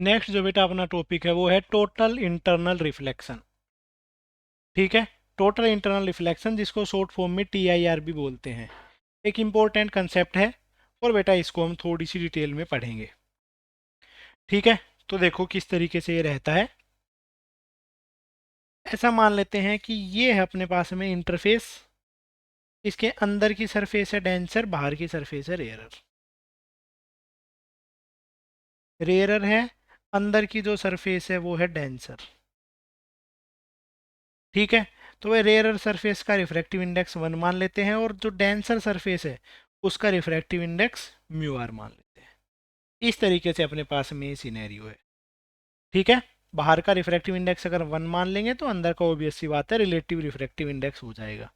Next जो बेटा अपना टॉपिक है वो है टोटल इंटरनल रिफ्लेक्शन। ठीक है, टोटल इंटरनल रिफ्लेक्शन जिसको शॉर्ट फॉर्म में TIR भी बोलते हैं, एक इम्पोर्टेंट कंसेप्ट है और बेटा इसको हम थोड़ी सी डिटेल में पढ़ेंगे। ठीक है, तो देखो किस तरीके से ये रहता है। ऐसा मान लेते हैं कि ये है अपने पास में इंटरफेस, इसके अंदर की सरफेस है डेंसर, बाहर की सरफेस है रेयरर। रेयरर है, अंदर की जो सरफेस है वो है डेंसर। ठीक है, तो वह रेयरर सरफेस का रिफ्रैक्टिव इंडेक्स 1 मान लेते हैं और जो डेंसर सरफेस है उसका रिफ्रैक्टिव इंडेक्स म्यू आर मान लेते हैं। इस तरीके से अपने पास में ये सिनेरियो है। ठीक है, बाहर का रिफ्रैक्टिव इंडेक्स अगर 1 मान लेंगे तो अंदर का ऑब्वियस सी बात है रिलेटिव रिफ्रैक्टिव इंडेक्स हो जाएगा।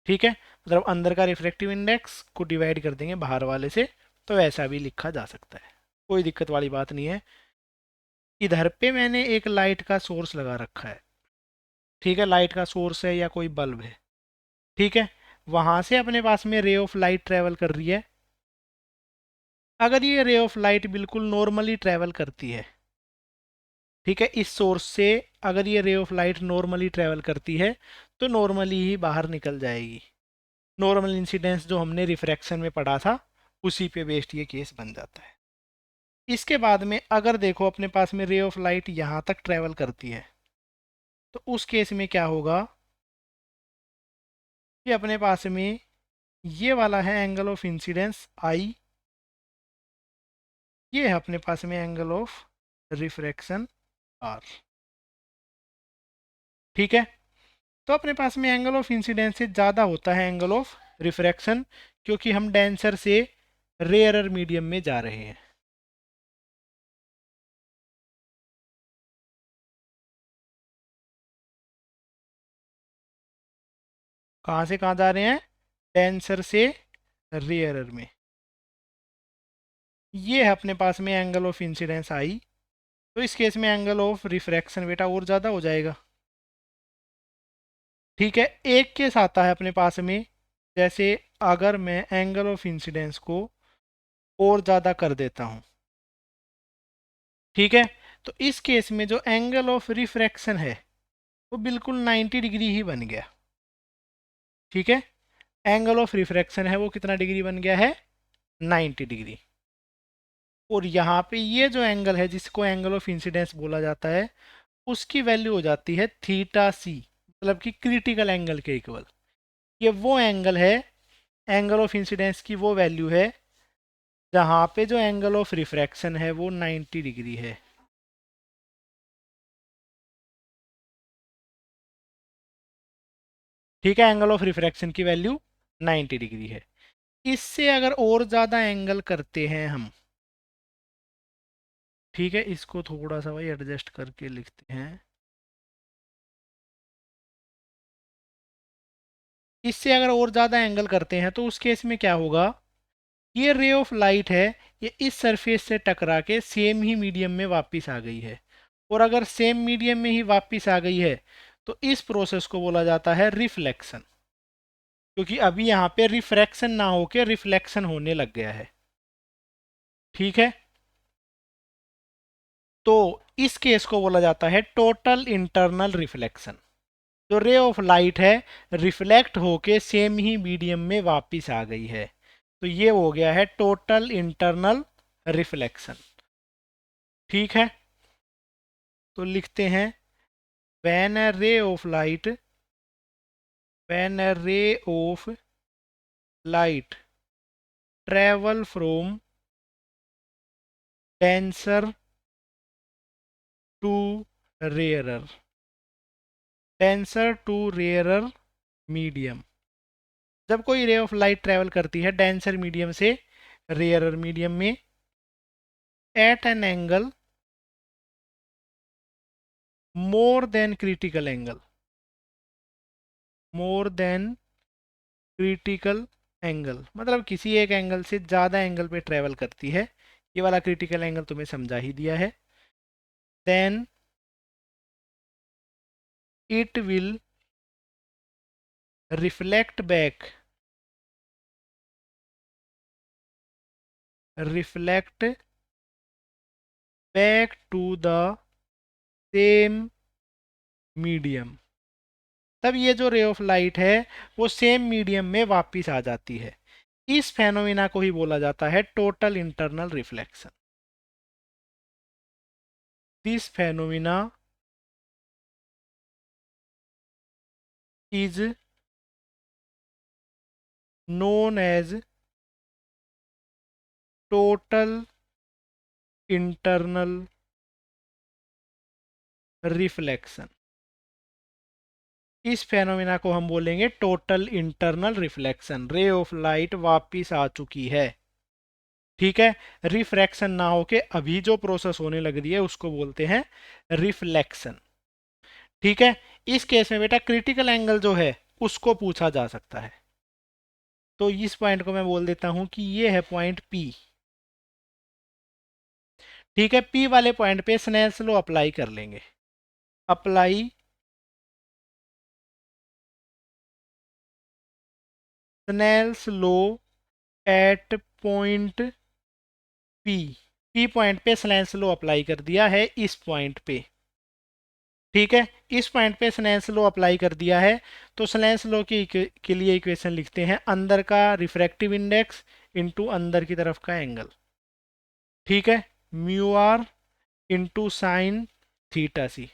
ठीक है, मतलब अंदर का रिफ्रैक्टिव इंडेक्स को डिवाइड कर देंगे बाहर वाले से, तो ऐसा भी लिखा जा सकता है, कोई दिक्कत वाली बात नहीं है। इधर पे मैंने एक लाइट का सोर्स लगा रखा है। ठीक है, लाइट का सोर्स है या कोई बल्ब है। ठीक है, वहां से अपने पास में रे ऑफ लाइट ट्रेवल कर रही है। अगर ये रे ऑफ लाइट बिल्कुल नॉर्मली ट्रेवल करती है, ठीक है, इस सोर्स से अगर ये रे ऑफ लाइट नॉर्मली ट्रेवल करती है तो नॉर्मली ही बाहर निकल जाएगी। नॉर्मल इंसिडेंस जो हमने रिफ्रैक्शन में पढ़ा था उसी पे बेस्ड ये केस बन जाता है। इसके बाद में अगर देखो अपने पास में रे ऑफ लाइट यहाँ तक ट्रेवल करती है तो उस केस में क्या होगा कि अपने पास में ये वाला है एंगल ऑफ इंसिडेंस आई, ये है अपने पास में एंगल ऑफ रिफ्रैक्शन आर। ठीक है, तो अपने पास में एंगल ऑफ इंसिडेंस से ज़्यादा होता है एंगल ऑफ रिफ्रैक्शन, क्योंकि हम डेंसर से रेयरर मीडियम में जा रहे हैं। कहाँ से कहाँ जा रहे हैं? डेंसर से रेयरर में। ये है अपने पास में एंगल ऑफ इंसिडेंस आई, तो इस केस में एंगल ऑफ रिफ्रैक्शन बेटा और ज़्यादा हो जाएगा। ठीक है, एक केस आता है अपने पास में, जैसे अगर मैं एंगल ऑफ इंसिडेंस को और ज़्यादा कर देता हूँ। ठीक है, तो इस केस में जो एंगल ऑफ रिफ्रैक्शन है वो बिल्कुल 90 डिग्री ही बन गया। ठीक है, एंगल ऑफ रिफ्रैक्शन है वो कितना डिग्री बन गया है? 90 डिग्री। और यहाँ पे ये जो एंगल है जिसको एंगल ऑफ इंसिडेंस बोला जाता है उसकी वैल्यू हो जाती है थीटा सी, मतलब कि क्रिटिकल एंगल के इक्वल। ये वो एंगल है, एंगल ऑफ इंसिडेंस की वो वैल्यू है जहाँ पे जो एंगल ऑफ रिफ्रैक्शन है वो 90 डिग्री है। ठीक है, एंगल ऑफ रिफ्रैक्शन की वैल्यू 90 डिग्री है। इससे अगर और ज़्यादा एंगल करते हैं हम, ठीक है, इसको थोड़ा सा भाई एडजस्ट करके लिखते हैं। इससे अगर और ज़्यादा एंगल करते हैं तो उस केस में क्या होगा, ये रे ऑफ लाइट है, ये इस सरफेस से टकरा के सेम ही मीडियम में वापस आ गई है। और अगर सेम मीडियम में ही वापस आ गई है तो इस प्रोसेस को बोला जाता है रिफ्लेक्शन, क्योंकि अभी यहाँ पे रिफ्रैक्शन ना होके रिफ्लेक्शन होने लग गया है। ठीक है, तो इस केस को बोला जाता है टोटल इंटरनल रिफ्लेक्शन। जो रे ऑफ लाइट है रिफ्लेक्ट होके सेम ही मीडियम में वापस आ गई है, तो ये हो गया है टोटल इंटरनल रिफ्लेक्शन। ठीक है, तो लिखते हैं when a ray of light, when a ray of light travel from denser to rarer, denser to rarer medium. जब कोई रे ऑफ लाइट ट्रेवल करती है डेंसर मीडियम से रेयरर मीडियम में at an angle more than critical angle, more than critical angle, मतलब किसी एक angle से ज़्यादा एंगल पे ट्रेवल करती है। ये वाला क्रिटिकल एंगल तुम्हें समझा ही दिया है। Then it will reflect back, reflect back to the same medium, तब ये जो रे ऑफ लाइट है वो सेम मीडियम में वापस आ जाती है। इस फेनोमेना को ही बोला जाता है total internal reflection. This phenomena is known as total internal reflection. इस फेनोमेना को हम बोलेंगे टोटल इंटरनल रिफ्लेक्शन। रे ऑफ लाइट वापिस आ चुकी है, ठीक है। रिफ्रैक्शन ना होके अभी जो प्रोसेस होने लग रही है उसको बोलते हैं रिफ्लेक्शन, ठीक है। इस केस में बेटा क्रिटिकल एंगल जो है उसको पूछा जा सकता है। तो इस पॉइंट को मैं बोल देता हूं कि ये है पॉइंट पी, ठीक है। पी वाले पॉइंट पे स्नेल्स लॉ अप्लाई कर लेंगे। Apply Snell's law at point P. P point पे स्नेल्स लॉ अप्लाई कर दिया है इस पॉइंट पे, ठीक है। इस पॉइंट पे स्नेल्स लॉ अप्लाई कर दिया है, तो स्नेल्स लॉ के लिए इक्वेशन लिखते हैं अंदर का रिफ्रैक्टिव इंडेक्स इनटू अंदर की तरफ का एंगल, ठीक है। Mu R into sine theta C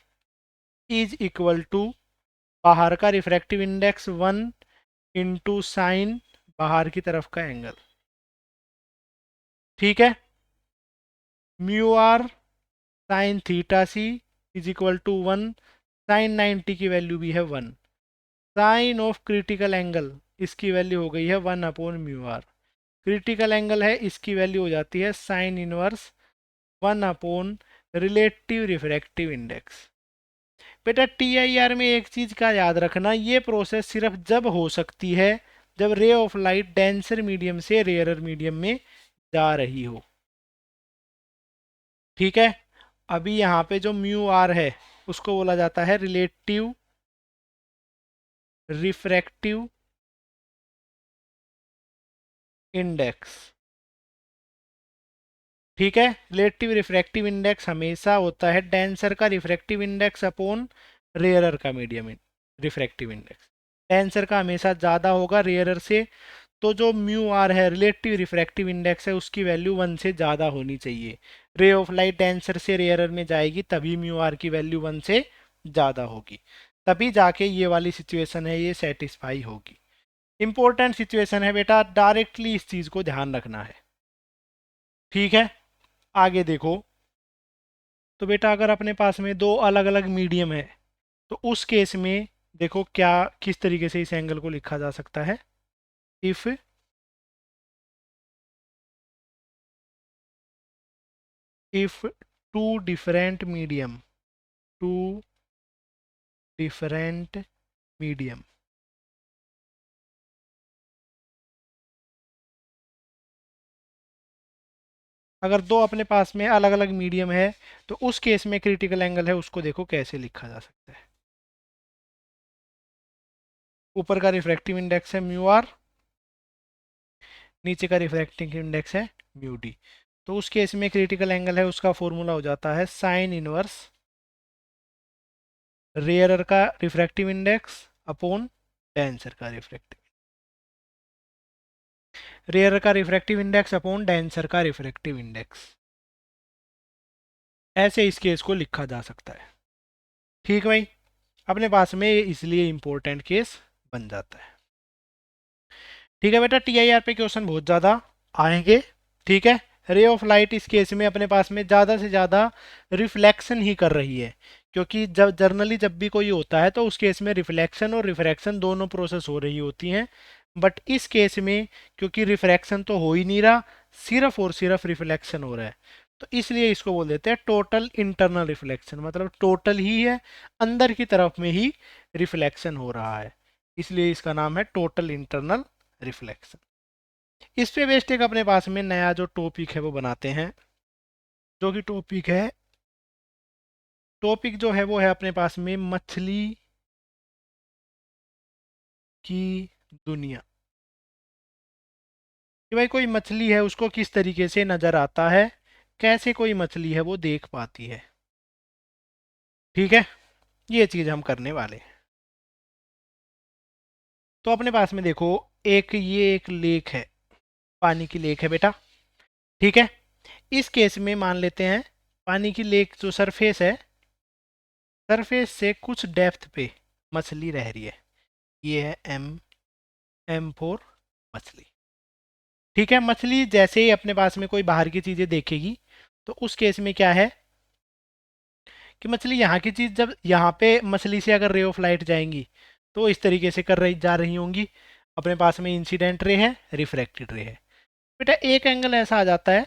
is equal to बाहर का रिफ्रैक्टिव इंडेक्स 1 इंटू साइन बाहर की तरफ का एंगल, ठीक है। Mu R sine theta C is equal to 1, sine 90 की वैल्यू भी है 1, साइन ऑफ क्रिटिकल एंगल इसकी वैल्यू हो गई है 1/म्यू आर। क्रिटिकल एंगल है इसकी वैल्यू हो जाती है sine inverse 1/ relative refractive index. बेटा टीआईआर में एक चीज का याद रखना, ये प्रोसेस सिर्फ जब हो सकती है जब रे ऑफ लाइट डेंसर मीडियम से रेयरर मीडियम में जा रही हो, ठीक है। अभी यहाँ पे जो म्यू आर है उसको बोला जाता है रिलेटिव रिफ्रैक्टिव इंडेक्स, ठीक है। रिलेटिव रिफ्रैक्टिव इंडेक्स हमेशा होता है डेंसर का रिफ्रैक्टिव इंडेक्स अपॉन रेयरर का मीडियम रिफ्रैक्टिव इंडेक्स। डेंसर का हमेशा ज़्यादा होगा रेयरर से, तो जो म्यू आर है रिलेटिव रिफ्रैक्टिव इंडेक्स है उसकी वैल्यू 1 से ज़्यादा होनी चाहिए। रे ऑफ लाइट डेंसर से रेयरर में जाएगी तभी म्यू आर की वैल्यू 1 से ज़्यादा होगी, तभी जाके ये वाली सिचुएशन है ये सेटिस्फाई होगी। इंपॉर्टेंट सिचुएशन है बेटा, डायरेक्टली इस चीज़ को ध्यान रखना है, ठीक है। आगे देखो, तो बेटा अगर अपने पास में दो अलग अलग मीडियम है तो उस केस में देखो क्या किस तरीके से इस एंगल को लिखा जा सकता है। If if two different medium, two different medium, अगर दो अपने पास में अलग अलग मीडियम है तो उस केस में क्रिटिकल एंगल है उसको देखो कैसे लिखा जा सकता है। ऊपर का रिफ्रैक्टिव इंडेक्स है म्यू आर, नीचे का रिफ्रैक्टिव इंडेक्स है म्यू डी। तो उस केस में क्रिटिकल एंगल है उसका फॉर्मूला हो जाता है साइन इनवर्स रेयरर का रिफ्रैक्टिव इंडेक्स अपॉन डेंसर का रिफ्रैक्टिव, रेयरर का रिफ्रैक्टिव इंडेक्स अपॉन डेंसर का रिफ्रैक्टिव इंडेक्स। ऐसे इस केस को लिखा जा सकता है, ठीक भाई। अपने पास में इसलिए इंपॉर्टेंट केस बन जाता है, ठीक है बेटा। टीआईआर पे क्वेश्चन बहुत ज़्यादा आएंगे, ठीक है। रे ऑफ लाइट इस केस में अपने पास में ज़्यादा से ज़्यादा रिफ्लेक्शन ही कर रही है, क्योंकि जब जर्नली जब भी कोई होता है तो उस केस में रिफ्लेक्शन और रिफ्रैक्शन दोनों प्रोसेस हो रही होती हैं। बट इस केस में क्योंकि रिफ्रैक्शन तो हो ही नहीं रहा, सिर्फ और सिर्फ रिफ्लेक्शन हो रहा है, तो इसलिए इसको बोल देते हैं टोटल इंटरनल रिफ्लेक्शन, मतलब टोटल ही है, अंदर की तरफ में ही रिफ्लेक्शन हो रहा है, इसलिए इसका नाम है टोटल इंटरनल रिफ्लेक्शन। इस पे बेस्ड एक अपने पास में नया जो टॉपिक है वो बनाते हैं, जो कि टॉपिक जो है वो है अपने पास में मछली की दुनिया। कि भाई कोई मछली है उसको किस तरीके से नज़र आता है कैसे कोई मछली है वो देख पाती है। ठीक है, ये चीज़ हम करने वाले हैं। तो अपने पास में देखो, एक लेक है, पानी की लेक है बेटा। ठीक है, इस केस में मान लेते हैं पानी की लेक जो सरफेस है, सरफेस से कुछ डेप्थ पे मछली रह रही है। ये है M4 मछली। ठीक है, मछली जैसे ही अपने पास में कोई बाहर की चीज़ें देखेगी, तो उस केस में क्या है कि मछली यहाँ की चीज़, जब यहाँ पे मछली से अगर रे ऑफ लाइट जाएंगी तो इस तरीके से कर रही जा रही होंगी। अपने पास में इंसिडेंट रे है, रिफ्रैक्टेड रे है। बेटा एक एंगल ऐसा आ जाता है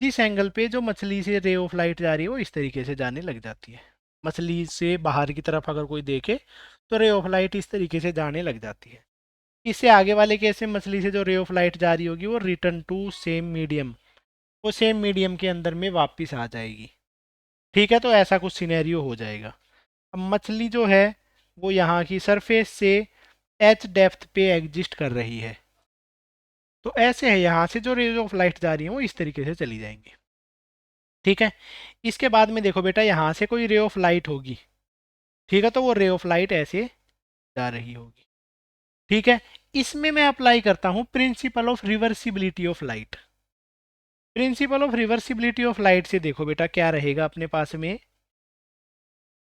जिस एंगल पे जो मछली से रे ऑफ लाइट जा रही है वो इस तरीके से जाने लग जाती है। मछली से बाहर की तरफ अगर कोई देखे तो रे ऑफ लाइट इस तरीके से जाने लग जाती है। इससे आगे वाले केस में मछली से जो रे ऑफ लाइट जा रही होगी वो रिटर्न टू सेम मीडियम, वो सेम मीडियम के अंदर में वापस आ जाएगी। ठीक है, तो ऐसा कुछ सिनेरियो हो जाएगा। अब मछली जो है वो यहाँ की सरफेस से एच डेप्थ पे एग्जिस्ट कर रही है। तो ऐसे है, यहाँ से जो रेज ऑफ लाइट जा रही है वो इस तरीके से चली जाएंगी। ठीक है, इसके बाद में देखो बेटा, यहाँ से कोई रे ऑफ लाइट होगी। ठीक है, तो वो रे ऑफ लाइट ऐसे जा रही होगी। ठीक है, इसमें मैं अप्लाई करता हूँ principle of reversibility of light. Principle of reversibility of light से देखो बेटा क्या रहेगा अपने पास में,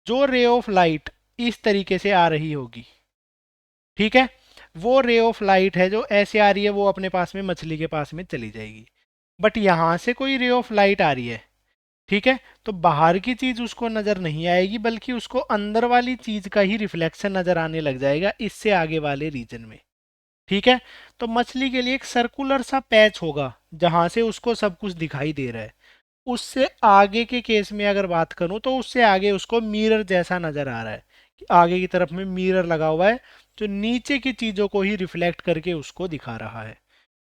जो रे ऑफ लाइट इस तरीके से आ रही होगी, ठीक है, वो रे ऑफ लाइट है जो ऐसे आ रही है, वो अपने पास में मछली के पास में चली जाएगी। बट यहां से कोई रे ऑफ लाइट आ रही है, ठीक है, तो बाहर की चीज उसको नजर नहीं आएगी, बल्कि उसको अंदर वाली चीज का ही रिफ्लेक्शन नजर आने लग जाएगा इससे आगे वाले रीजन में। ठीक है, तो मछली के लिए एक सर्कुलर सा पैच होगा जहां से उसको सब कुछ दिखाई दे रहा है। उससे आगे के केस में अगर बात करूं तो उससे आगे उसको मिरर जैसा नजर आ रहा है कि आगे की तरफ में मिरर लगा हुआ है जो नीचे की चीजों को ही रिफ्लेक्ट करके उसको दिखा रहा है।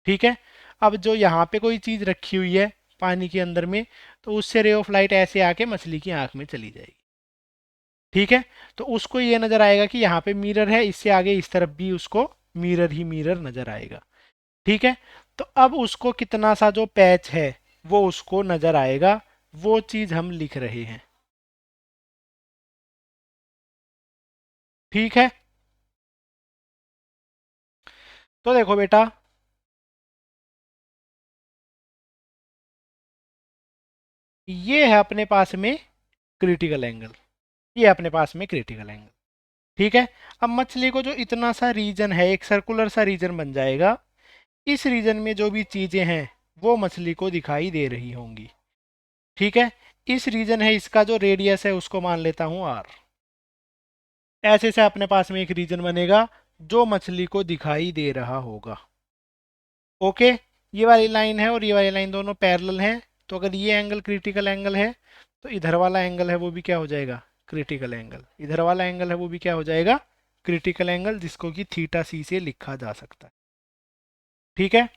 ठीक है, अब जो यहाँ पे कोई चीज रखी हुई है पानी के अंदर में, तो उससे रे ऑफ लाइट ऐसे आके मछली की आंख में चली जाएगी। ठीक है, तो उसको ये नजर आएगा कि यहाँ पे मिरर है, इससे आगे इस तरफ भी उसको मिरर ही मिरर नजर आएगा। ठीक है, तो अब उसको कितना सा जो पैच है वो उसको नजर आएगा, वो चीज हम लिख रहे हैं। ठीक है, तो देखो बेटा, ये है अपने पास में क्रिटिकल एंगल, ये अपने पास में क्रिटिकल एंगल। ठीक है, अब मछली को जो इतना सा रीजन है, एक सर्कुलर सा रीजन बन जाएगा, इस रीजन में जो भी चीजें हैं वो मछली को दिखाई दे रही होंगी। ठीक है, इस रीजन है, इसका जो रेडियस है उसको मान लेता हूं R। ऐसे से अपने पास में एक रीजन बनेगा जो मछली को दिखाई दे रहा होगा। ओके, ये वाली लाइन है और ये वाली लाइन दोनों पैरेलल हैं, तो अगर ये एंगल क्रिटिकल एंगल है तो इधर वाला एंगल है वो भी क्या हो जाएगा, क्रिटिकल एंगल। इधर वाला एंगल है वो भी क्या हो जाएगा, क्रिटिकल एंगल, जिसको कि थीटा सी से लिखा जा सकता है। ठीक है,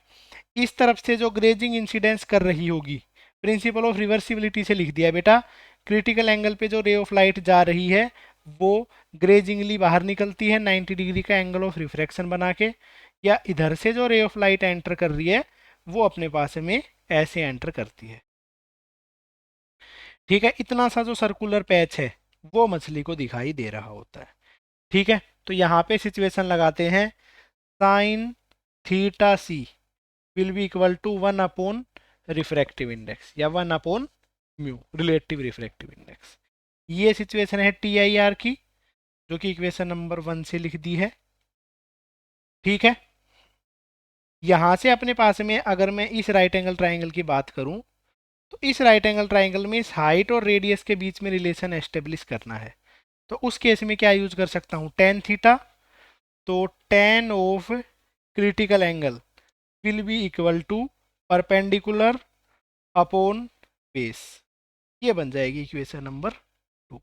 इस तरफ से जो ग्रेजिंग इंसिडेंस कर रही होगी, प्रिंसिपल ऑफ रिवर्सिबिलिटी से लिख दिया बेटा, क्रिटिकल एंगल पे जो रे ऑफ लाइट जा रही है वो ग्रेजिंगली बाहर निकलती है 90 डिग्री का एंगल ऑफ रिफ्रैक्शन बना के, या इधर से जो रे ऑफ लाइट एंटर कर रही है वो अपने पास में ऐसे एंटर करती है। ठीक है, इतना सा जो सर्कुलर पैच है वो मछली को दिखाई दे रहा होता है। ठीक है, तो यहाँ पे सिचुएशन लगाते हैं, sine theta C will be equal to 1 upon refractive index या 1 upon mu, relative refractive index. ये सिचुएशन है टी आई आर की, जो कि इक्वेशन नंबर 1 से लिख दी है। ठीक है, यहां से अपने पास में अगर मैं इस राइट एंगल ट्राइंगल की बात करूं, तो इस राइट एंगल ट्राइंगल में इस हाइट और रेडियस के बीच में रिलेशन एस्टेब्लिश करना है। तो उस केस में क्या यूज कर सकता हूं, टेन थीटा। तो tan of critical angle will be equal to perpendicular upon base. ये बन जाएगी इक्वेशन नंबर 2,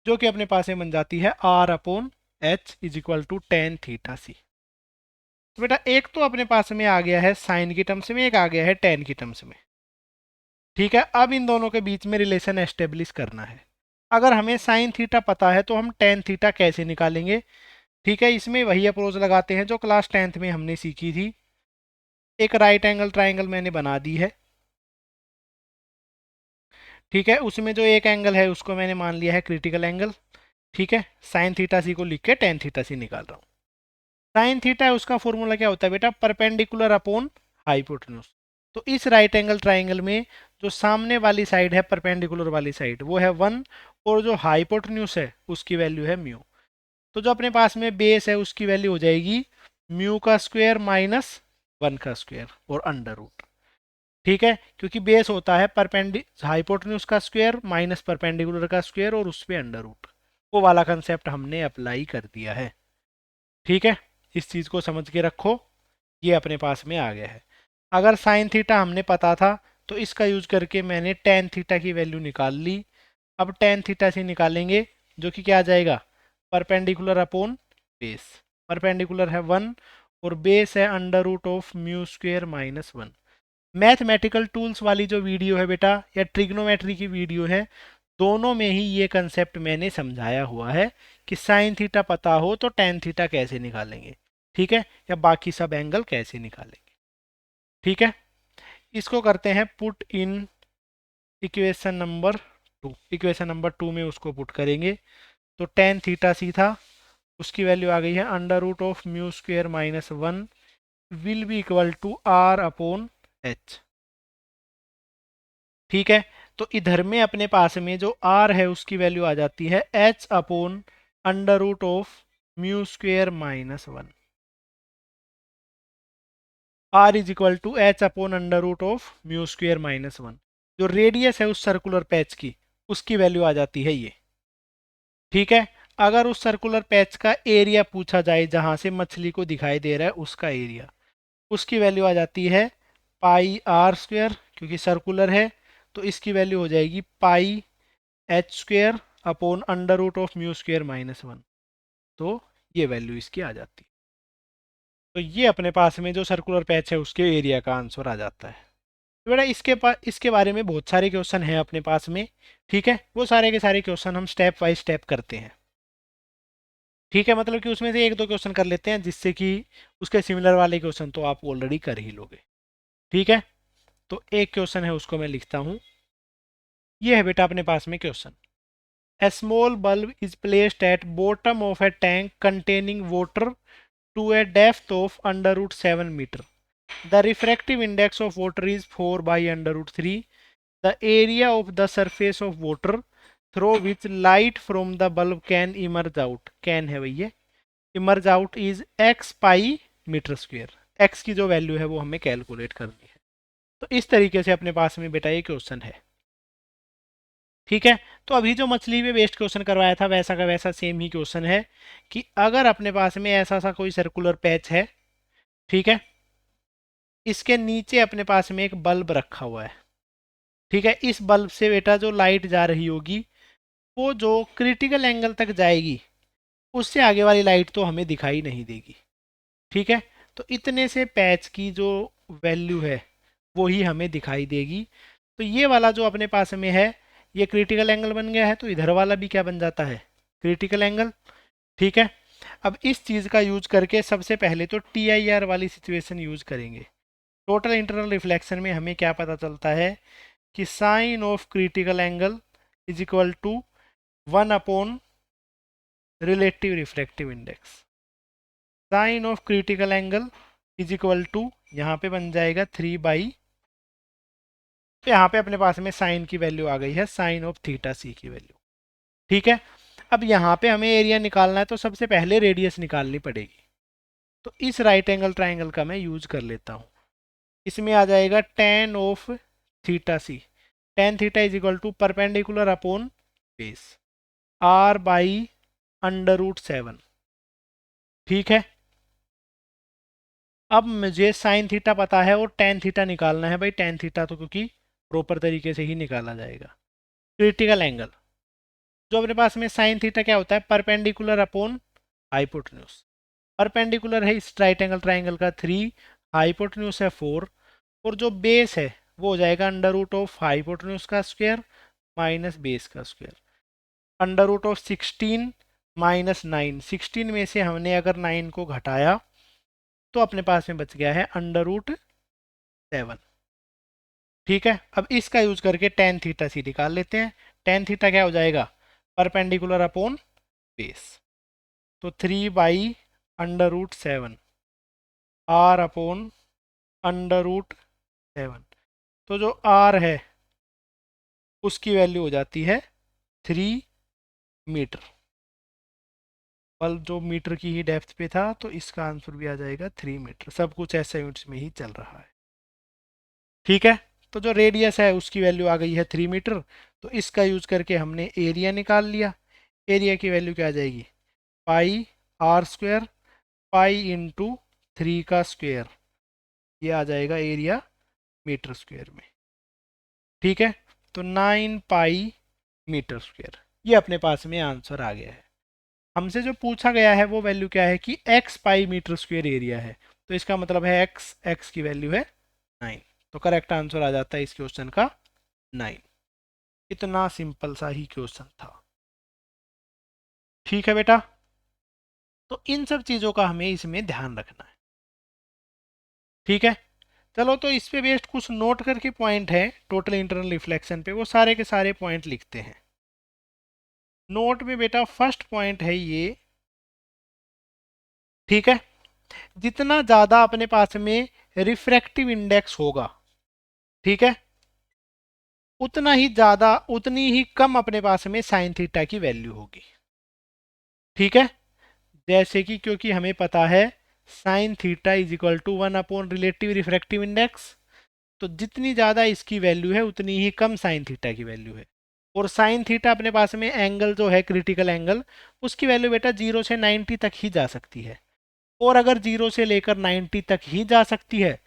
जो कि अपने पास में बन जाती है R upon H is equal to ten theta C. तो बेटा एक तो अपने पास में आ गया है साइन की टर्म्स में, एक आ गया है टेन की टर्म्स में। ठीक है, अब इन दोनों के बीच में रिलेशन एस्टेब्लिश करना है। अगर हमें साइन थीटा पता है तो हम टेन थीटा कैसे निकालेंगे। ठीक है, इसमें वही अप्रोच लगाते हैं जो क्लास 10th में हमने सीखी थी। एक राइट एंगल ट्राइंगल मैंने बना दी है। ठीक है, उसमें जो एक एंगल है उसको मैंने मान लिया है क्रिटिकल एंगल। ठीक है, साइन थीटा सी को लिख के टेन थीटा सी निकाल रहा हूँ। साइन थीटा है उसका फॉर्मूला क्या होता है बेटा, परपेंडिकुलर अपॉन हाइपोटेन्यूज। तो इस राइट एंगल ट्राइंगल में जो सामने वाली साइड है परपेंडिकुलर वाली साइड वो है 1, और जो हाइपोटेन्यूज है उसकी वैल्यू है म्यू। तो जो अपने पास में बेस है उसकी वैल्यू हो जाएगी म्यू का स्क्वायर माइनस 1 का स्क्वायर और अंडर रूट। ठीक है, क्योंकि बेस होता है हाइपोटेन्यूज का स्क्वायर माइनस परपेंडिकुलर का स्क्वायर और उस पे अंडर रूट। वो वाला कंसेप्ट हमने अप्लाई कर दिया है। ठीक है, इस चीज को समझ के रखो, ये अपने पास में आ गया है। अगर साइन थीटा हमने पता था तो इसका यूज करके मैंने टेन थीटा की वैल्यू निकाल ली। अब टेन थीटा से निकालेंगे, जो कि क्या आ जाएगा, परपेंडिकुलर अपॉन बेस। परपेंडिकुलर है 1 और बेस है under root of mu square minus 1। Mathematical tools वाली जो वीडियो है बेटा, या ट्रिग्नोमेट्री की वीडियो है, दोनों में ही ये कंसेप्ट मैंने समझाया हुआ है कि साइन थीटा पता हो तो टेन थीटा कैसे निकालेंगे। ठीक है, या बाकी सब एंगल कैसे निकालेंगे। ठीक है, इसको करते हैं put in equation number 2। Equation number 2 में उसको पुट करेंगे तो टेन थीटा सी था, उसकी वैल्यू आ गई है under root of mu square minus 1 will be equal to R upon H. ठीक है, तो इधर में अपने पास में जो आर है उसकी वैल्यू आ जाती है H upon under root of mu square minus 1। R is equal to H upon under root of mu square minus 1। जो रेडियस है उस सर्कुलर पैच की, उसकी वैल्यू आ जाती है ये। ठीक है, अगर उस सर्कुलर पैच का एरिया पूछा जाए जहां से मछली को दिखाई दे रहा है उसका एरिया, उसकी वैल्यू आ जाती है पाई आर स्क्वेयर, क्योंकि सर्कुलर है तो इसकी वैल्यू हो जाएगी pi H square upon under root of mu square minus 1। तो ये वैल्यू इसकी आ जाती है। तो ये अपने पास में जो सर्कुलर पैच है उसके एरिया का आंसर आ जाता है। तो बेटा इसके बारे में बहुत सारे क्वेश्चन हैं अपने पास में। ठीक है, वो सारे के सारे क्वेश्चन हम स्टेप बाय स्टेप करते हैं। ठीक है, मतलब कि उसमें से एक दो क्वेश्चन कर लेते हैं जिससे कि उसके सिमिलर वाले क्वेश्चन तो आप ऑलरेडी कर ही लोगे। ठीक है, तो एक क्वेश्चन है उसको मैं लिखता हूँ। ये है बेटा अपने पास में question. A small bulb is placed at bottom of a tank containing water to a depth of under root 7 meter. The refractive index of water is 4 by under root 3. The area of the surface of water through which light from the bulb can emerge out, can है भैया, emerge out is x pi meter square. x की जो value है वो हमें calculate करनी है। तो इस तरीके से अपने पास में बेटा ये क्वेश्चन है। ठीक है, तो अभी जो मछली में बेस्ड क्वेश्चन करवाया था वैसा का वैसा सेम ही क्वेश्चन है कि अगर अपने पास में ऐसा सा कोई सर्कुलर पैच है, ठीक है, इसके नीचे अपने पास में एक बल्ब रखा हुआ है। ठीक है, इस बल्ब से बेटा जो लाइट जा रही होगी वो जो क्रिटिकल एंगल तक जाएगी उससे आगे वाली लाइट तो हमें दिखाई नहीं देगी। ठीक है, तो इतने से पैच की जो वैल्यू है वो ही हमें दिखाई देगी। तो ये वाला जो अपने पास में है ये क्रिटिकल एंगल बन गया है, तो इधर वाला भी क्या बन जाता है, क्रिटिकल एंगल। ठीक है, अब इस चीज़ का यूज करके सबसे पहले तो टी आई आर वाली सिचुएशन यूज करेंगे। टोटल इंटरनल रिफ्लेक्शन में हमें क्या पता चलता है कि sine of critical angle is equal to 1 upon relative refractive index. Sine of critical angle is equal to यहाँ पे बन जाएगा 3/, तो यहाँ पे अपने पास में साइन की वैल्यू आ गई है साइन ऑफ थीटा सी की वैल्यू। ठीक है, अब यहाँ पे हमें एरिया निकालना है तो सबसे पहले रेडियस निकालनी पड़ेगी। तो इस राइट एंगल ट्राइंगल का मैं यूज कर लेता हूँ। इसमें आ जाएगा tan of theta C. Tan theta is equal to perpendicular upon base R by under root 7। ठीक है, अब मुझे साइन थीटा पता है और टेन थीटा निकालना है भाई। टेन थीटा तो क्योंकि प्रॉपर तरीके से ही निकाला जाएगा। क्रिटिकल एंगल जो अपने पास में साइन थीटा क्या होता है, परपेंडिकुलर अपॉन हाइपोटेन्यूज। परपेंडिकुलर है इस राइट एंगल ट्राइंगल का 3, हाइपोटेन्यूज है 4, और जो बेस है वो हो जाएगा अंडर रूट ऑफ हाइपोटेन्यूज का स्क्वायर माइनस बेस का स्क्वायर। अंडर रूट ऑफ 16 माइनस 9, 16 में से हमने अगर 9 को घटाया तो अपने पास में बच गया है अंडर रूट 7। ठीक है, अब इसका यूज करके टेन थीटा सी निकाल लेते हैं। टेन थीटा क्या हो जाएगा, परपेंडिकुलर अपॉन बेस। तो 3/√7 आर अपॉन √7। तो जो आर है उसकी वैल्यू हो जाती है 3 मीटर। बल्ब जो मीटर की ही डेप्थ पे था, तो इसका आंसर भी आ जाएगा 3 मीटर। सब कुछ ऐसे यूनिट्स में ही चल रहा है। ठीक है, तो जो रेडियस है उसकी वैल्यू आ गई है 3 मीटर। तो इसका यूज करके हमने एरिया निकाल लिया। एरिया की वैल्यू क्या आ जाएगी, पाई r², पाई × 3 का स्क्वायर। ये आ जाएगा एरिया मीटर स्क्वायर में। ठीक है, तो 9 पाई मीटर स्क्वायर, ये अपने पास में आंसर आ गया है। हमसे जो पूछा गया है वो वैल्यू क्या है कि x pi meter square area है। तो इसका मतलब है x की वैल्यू है 9। तो करेक्ट आंसर आ जाता है इस क्वेश्चन का 9। इतना सिंपल सा ही क्वेश्चन था। ठीक है बेटा, तो इन सब चीज़ों का हमें इसमें ध्यान रखना है। ठीक है, चलो तो इस पे बेस्ड कुछ नोट करके पॉइंट है टोटल इंटरनल रिफ्लेक्शन पे, वो सारे के सारे पॉइंट लिखते हैं नोट में। बेटा फर्स्ट पॉइंट है ये, ठीक है, जितना ज़्यादा अपने पास में रिफ्रैक्टिव इंडेक्स होगा, ठीक है, उतना ही ज़्यादा, उतनी ही कम अपने पास में साइन थीटा की वैल्यू होगी। ठीक है, जैसे कि क्योंकि हमें पता है sine theta is equal to relative refractive index. तो जितनी ज़्यादा इसकी वैल्यू है उतनी ही कम साइन थीटा की वैल्यू है। और साइन थीटा अपने पास में एंगल जो है क्रिटिकल एंगल, उसकी वैल्यू बेटा 0 से 90 तक ही जा सकती है। और अगर 0 से लेकर 90 तक ही जा सकती है,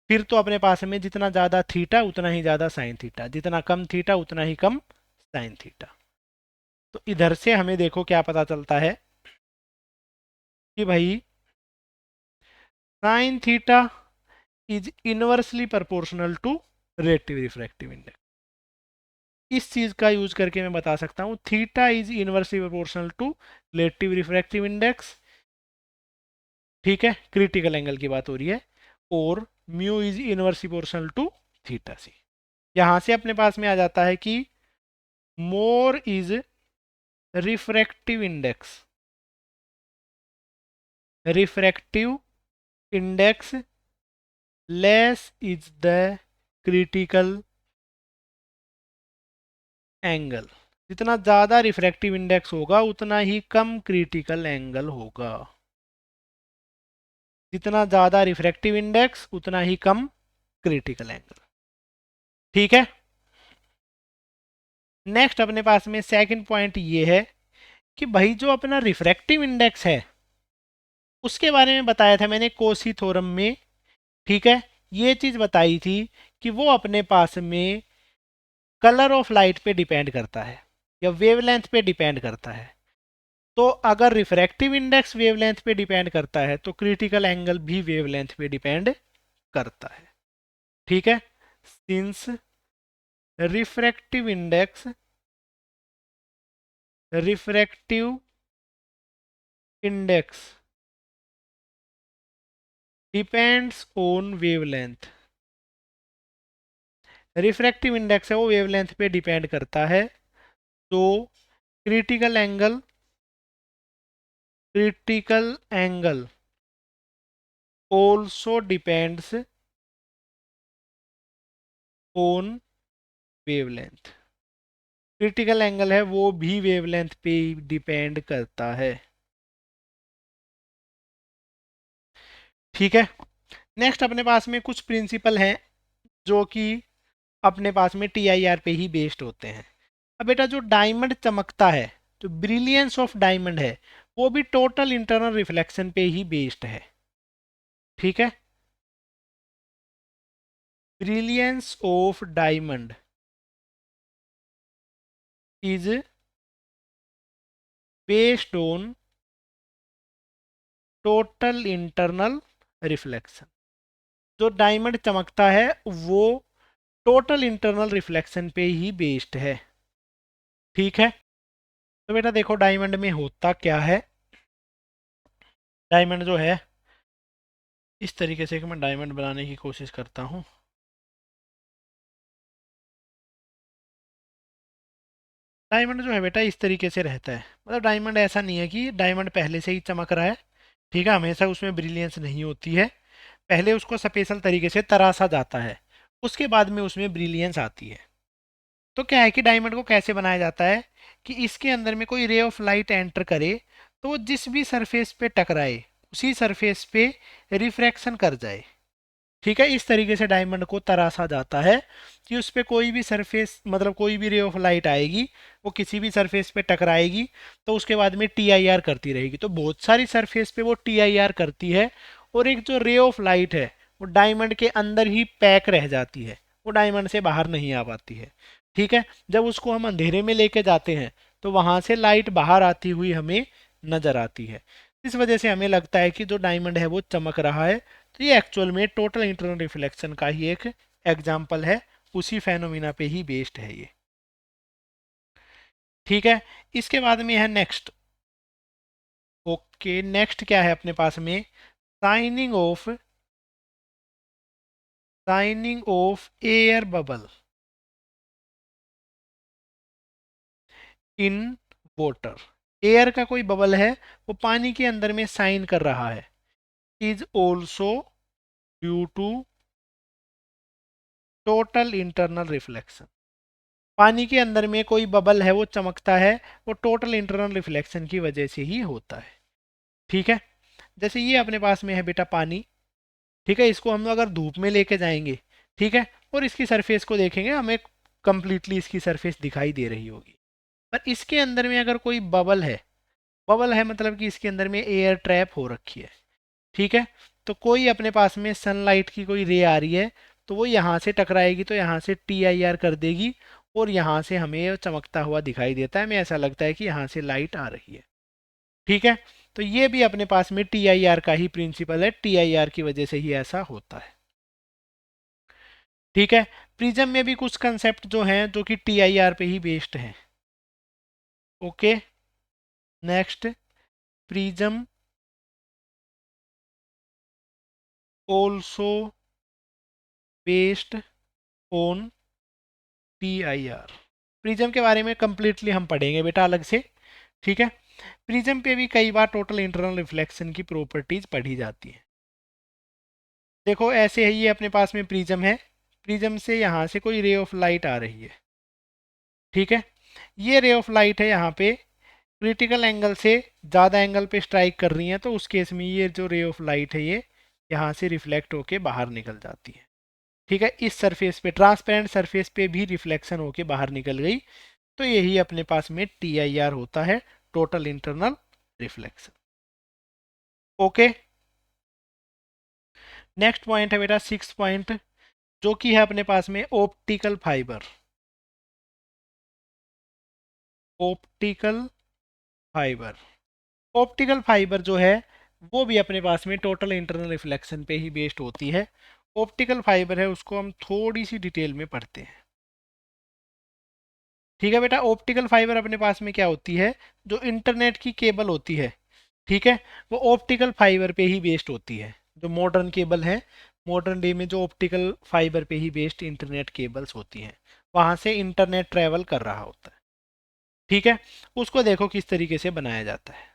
फिर तो अपने पास में जितना ज़्यादा थीटा उतना ही ज़्यादा साइन थीटा, जितना कम थीटा उतना ही कम साइन थीटा। तो इधर से हमें देखो क्या पता चलता है कि भाई sine theta is inversely proportional to relative refractive index. इस चीज का यूज करके मैं बता सकता हूं theta is inversely proportional to relative refractive index. ठीक है, क्रिटिकल एंगल की बात हो रही है। और mu is inversely proportional to theta C. यहां से अपने पास में आ जाता है कि more is refractive index, refractive index less is the critical angle. जितना ज़्यादा रिफ्रैक्टिव इंडेक्स होगा उतना ही कम क्रिटिकल एंगल होगा। जितना ज़्यादा रिफ्रैक्टिव इंडेक्स उतना ही कम क्रिटिकल एंगल। ठीक है, नेक्स्ट अपने पास में सेकंड पॉइंट ये है कि भाई जो अपना रिफ्रैक्टिव इंडेक्स है उसके बारे में बताया था मैंने कोसी थ्योरम में। ठीक है, ये चीज़ बताई थी कि वो अपने पास में कलर ऑफ लाइट पे डिपेंड करता है या वेवलेंथ पे डिपेंड करता है। तो अगर रिफ्रैक्टिव इंडेक्स वेवलेंथ पे डिपेंड करता है तो क्रिटिकल एंगल भी वेवलेंथ पे डिपेंड करता है। ठीक है, since refractive index depends on wavelength. Refractive index है वो वेवलेंथ पे डिपेंड करता है। तो critical angle, critical angle also depends on wavelength. Critical angle है वो भी वेवलेंथ पे डिपेंड करता है। ठीक है, नेक्स्ट अपने पास में कुछ प्रिंसिपल हैं जो कि अपने पास में टीआईआर पे ही बेस्ड होते हैं। अब बेटा जो डायमंड चमकता है, जो ब्रिलियंस ऑफ डायमंड है, वो भी टोटल इंटरनल रिफ्लेक्शन पे ही बेस्ड है। ठीक है, brilliance of diamond is based on total internal reflection. जो डायमंड चमकता है वो टोटल इंटरनल रिफ्लेक्शन पे ही बेस्ड है। ठीक है, तो बेटा देखो डायमंड में होता क्या है। डायमंड जो है, इस तरीके से कि मैं डायमंड बनाने की कोशिश करता हूँ। डायमंड जो है बेटा इस तरीके से रहता है, मतलब डायमंड ऐसा नहीं है कि डायमंड पहले से ही चमक रहा है, ठीक है, हमेशा उसमें ब्रिलियंस नहीं होती है। पहले उसको स्पेशल तरीके से तराशा जाता है, उसके बाद में उसमें ब्रिलियंस आती है। तो क्या है कि डायमंड को कैसे बनाया जाता है कि इसके अंदर में कोई रे ऑफ लाइट एंटर करे तो वो जिस भी सरफेस पे टकराए उसी सरफेस पे रिफ्रैक्शन कर जाए, ठीक है। इस तरीके से डायमंड को तराशा जाता है कि उस पे कोई भी सरफेस, मतलब कोई भी रे ऑफ लाइट आएगी, वो किसी भी सरफेस पे टकराएगी तो उसके बाद में टी आई आर करती रहेगी। तो बहुत सारी सरफेस पे वो टी आई आर करती है, और एक जो रे ऑफ लाइट है वो डायमंड के अंदर ही पैक रह जाती है, वो डायमंड से बाहर नहीं आ पाती है, ठीक है। जब उसको हम अंधेरे में लेके जाते हैं तो वहां से लाइट बाहर आती हुई हमें नजर आती है। इस वजह से हमें लगता है कि जो डायमंड है वो चमक रहा है। तो ये एक्चुअल में टोटल इंटरनल रिफ्लेक्शन का ही एक एग्जाम्पल है, उसी फेनोमिना पे ही बेस्ड है ये, ठीक है। इसके बाद में है नेक्स्ट। ओके, नेक्स्ट क्या है अपने पास में? Signing off air bubble in water. Air का कोई बबल है, वो पानी के अंदर में साइन कर रहा है, is also due to total internal reflection. पानी के अंदर में कोई बबल है वो चमकता है, वो टोटल इंटरनल रिफ्लेक्शन की वजह से ही होता है, ठीक है। जैसे ये अपने पास में है बेटा पानी, ठीक है, इसको हम लोग अगर धूप में लेके जाएंगे, ठीक है, और इसकी सरफेस को देखेंगे, हमें कंप्लीटली इसकी सरफेस दिखाई दे रही होगी। पर इसके अंदर में अगर कोई बबल है, बबल है मतलब कि इसके अंदर में एयर ट्रैप हो रखी है, ठीक है। तो कोई अपने पास में सनलाइट की कोई रे आ रही है, तो वो यहाँ से टकराएगी तो यहाँ से टी आई आर कर देगी, और यहाँ से हमें चमकता हुआ दिखाई देता है, हमें ऐसा लगता है कि यहाँ से लाइट आ रही है, ठीक है। तो ये भी अपने पास में टी आई आर का ही प्रिंसिपल है, टी आई आर की वजह से ही ऐसा होता है, ठीक है। प्रिज्म में भी कुछ कंसेप्ट जो हैं जो कि टी आई आर पे ही बेस्ड हैं। Okay, next, prism also based on T I are. Prism के बारे में कंप्लीटली हम पढ़ेंगे बेटा अलग से, ठीक है। प्रिज्म पे भी कई बार टोटल इंटरनल रिफ्लेक्शन की प्रॉपर्टीज पढ़ी जाती है। देखो ऐसे है, ये अपने पास में प्रिज्म है, प्रिज्म से यहाँ से कोई रे ऑफ लाइट आ रही है, ठीक है। ये रे ऑफ लाइट है यहाँ पे क्रिटिकल एंगल से ज़्यादा एंगल पे स्ट्राइक कर रही है, तो उस केस में ये जो रे ऑफ लाइट है ये यहाँ से रिफ्लेक्ट होके बाहर निकल जाती है, ठीक है। इस सरफेस पे, ट्रांसपेरेंट सरफेस पे भी रिफ्लेक्शन होके बाहर निकल गई, तो यही अपने पास में टी आई आर होता है, total internal reflection. Okay, next point है बेटा सिक्स पॉइंट, जो कि है अपने पास में optical fibre. Optical fibre, optical fibre जो है वो भी अपने पास में टोटल इंटरनल रिफ्लेक्शन पे ही बेस्ड होती है। ऑप्टिकल फाइबर है उसको हम थोड़ी सी डिटेल में पढ़ते हैं, ठीक है बेटा। ऑप्टिकल फाइबर अपने पास में क्या होती है, जो इंटरनेट की केबल होती है, ठीक है, वो ऑप्टिकल फाइबर पे ही बेस्ड होती है। जो मॉडर्न केबल है, मॉडर्न डे में जो ऑप्टिकल फाइबर पे ही बेस्ड इंटरनेट केबल्स होती हैं, वहां से इंटरनेट ट्रैवल कर रहा होता है, ठीक है। उसको देखो किस तरीके से बनाया जाता है,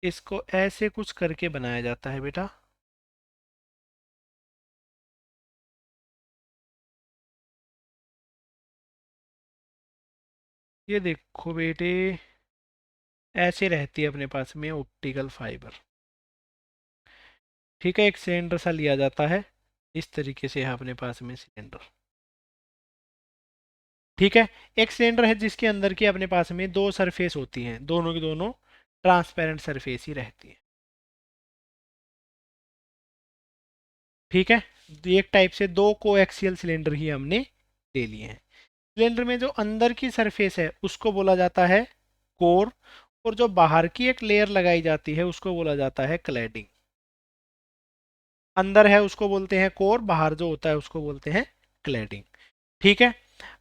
इसको ऐसे कुछ करके बनाया जाता है बेटा। ये देखो बेटे, ऐसे रहती है अपने पास में ऑप्टिकल फाइबर, ठीक है। एक सिलेंडर सा लिया जाता है, इस तरीके से है अपने पास में सिलेंडर, ठीक है। एक सिलेंडर है जिसके अंदर की अपने पास में दो सरफेस होती हैं, दोनों की दोनों ट्रांसपेरेंट सरफेस ही रहती है, ठीक है। एक टाइप से दो कोएक्सियल सिलेंडर ही हमने ले लिए हैं। सिलेंडर में जो अंदर की सरफेस है उसको बोला जाता है कोर, और जो बाहर की एक लेयर लगाई जाती है उसको बोला जाता है क्लैडिंग। अंदर है उसको बोलते हैं कोर, बाहर जो होता है उसको बोलते हैं क्लैडिंग, ठीक है।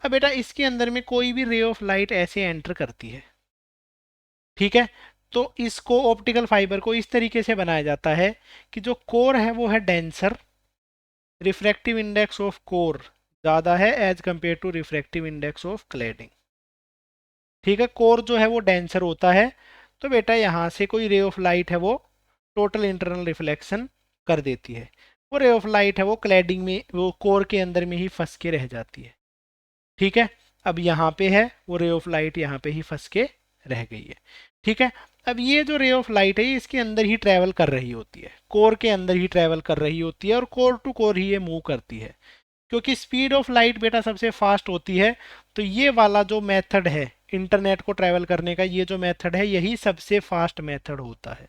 अब बेटा इसके अंदर में कोई भी रे ऑफ लाइट ऐसे एंटर करती है, ठीक है, तो इसको ऑप्टिकल फाइबर को इस तरीके से बनाया जाता है कि जो कोर है वो है denser, refractive index of core ज़्यादा है as compare to refractive index of cladding, ठीक है, कोर जो है वो डेंसर होता है, तो बेटा यहाँ से कोई रे ऑफ लाइट है वो टोटल इंटरनल रिफ्लेक्शन कर देती है। वो रे ऑफ लाइट है वो क्लैडिंग में, वो कोर के अंदर में ही फंस के रह जाती है। ठीक है, अब यहाँ पे है वो रे ऑफ लाइट यहाँ पे ही फंस के रह गई है। ठीक है, अब ये जो रे ऑफ लाइट है ये इसके अंदर ही ट्रैवल कर रही होती है, कोर के अंदर ही ट्रैवल कर रही होती है, और कोर टू कोर ही ये मूव करती है, क्योंकि स्पीड ऑफ लाइट बेटा सबसे फास्ट होती है। तो ये वाला जो मेथड है इंटरनेट को ट्रैवल करने का, ये जो मेथड है यही सबसे फास्ट मेथड होता है।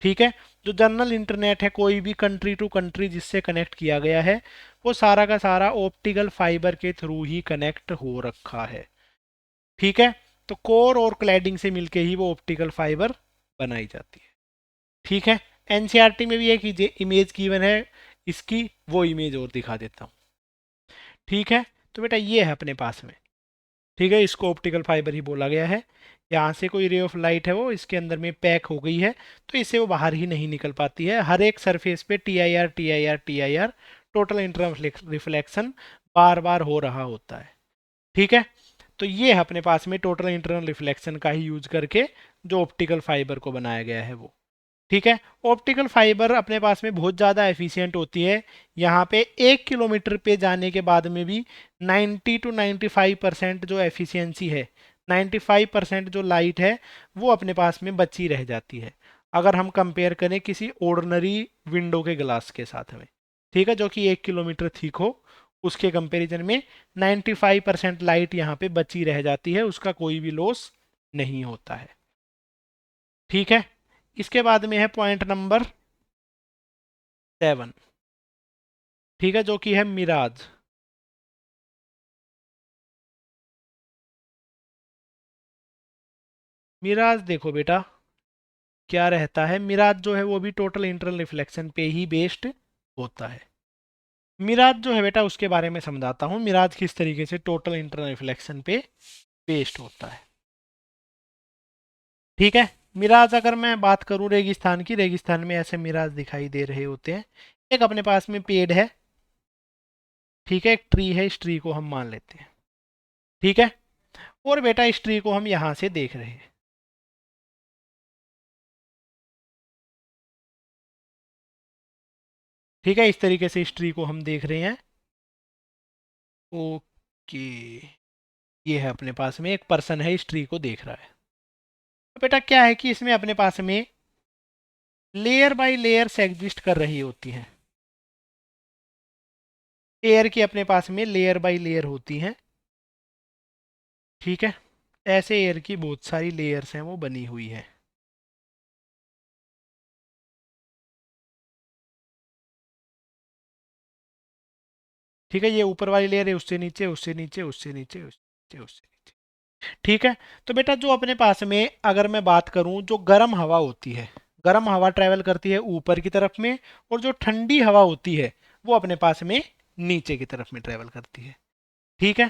ठीक है, जो जनरल इंटरनेट है कोई भी कंट्री टू कंट्री जिससे कनेक्ट किया गया है, वो सारा का सारा ऑप्टिकल फाइबर के थ्रू ही कनेक्ट हो रखा है। ठीक है, तो कोर और क्लैडिंग से मिलके ही वो ऑप्टिकल फाइबर बनाई जाती है। ठीक है, एनसीईआरटी में भी एक इमेज गिवन है इसकी, वो इमेज और दिखा देता हूँ। ठीक है, तो बेटा ये है अपने पास में। ठीक है, इसको ऑप्टिकल फाइबर ही बोला गया है। यहाँ से कोई रे ऑफ लाइट है वो इसके अंदर में पैक हो गई है, तो इससे वो बाहर ही नहीं निकल पाती है। हर एक सरफेस पे T I R T I R T I R total internal reflection बार बार हो रहा होता है। ठीक है, तो ये है अपने पास में टोटल इंटरनल रिफ्लेक्शन का ही यूज करके जो ऑप्टिकल फाइबर को बनाया गया है वो। ठीक है, ऑप्टिकल फाइबर अपने पास में बहुत ज़्यादा एफिशिएंट होती है। यहाँ पे 1 किलोमीटर पे जाने के बाद में भी 90 to 95% जो एफिशिएंसी है, 95% जो लाइट है वो अपने पास में बची रह जाती है, अगर हम कंपेयर करें किसी ऑर्डिनरी विंडो के ग्लास के साथ में। ठीक है, जो कि 1 किलोमीटर थिक हो, उसके कंपैरिजन में 95% लाइट यहाँ पे बची रह जाती है, उसका कोई भी लॉस नहीं होता है। ठीक है, इसके बाद में है पॉइंट नंबर 7। ठीक है, जो कि है मिराज। मिराज देखो बेटा क्या रहता है, मिराज जो है वो भी टोटल इंटरनल रिफ्लेक्शन पे ही बेस्ड होता है। मिराज जो है बेटा उसके बारे में समझाता हूँ, मिराज किस तरीके से टोटल इंटरनल रिफ्लेक्शन पे बेस्ड होता है। ठीक है, मिराज अगर मैं बात करूँ रेगिस्तान की, रेगिस्तान में ऐसे मिराज दिखाई दे रहे होते हैं। एक अपने पास में पेड़ है, ठीक है, एक ट्री है, इस ट्री को हम मान लेते हैं। ठीक है, और बेटा इस ट्री को हम यहाँ से देख रहे हैं। ठीक है, इस तरीके से इस ट्री को हम देख रहे हैं। ओके, ये है अपने पास में एक पर्सन है, इस ट्री को देख रहा है। तो बेटा क्या है कि इसमें अपने पास में लेयर बाय लेयर्स एग्जिस्ट कर रही होती हैं। एयर की अपने पास में लेयर बाय लेयर होती हैं। ठीक है, ऐसे एयर की बहुत सारी लेयर्स हैं वो बनी हुई है। ठीक है, ये ऊपर वाली लेयर है, उससे नीचे, उससे नीचे, उससे नीचे, उससे नीचे, उससे नीचे। ठीक है, तो बेटा जो अपने पास में अगर मैं बात करूं, जो गर्म हवा होती है, गर्म हवा ट्रेवल करती है ऊपर की तरफ में, और जो ठंडी हवा होती है वो अपने पास में नीचे की तरफ में ट्रेवल करती है। ठीक है,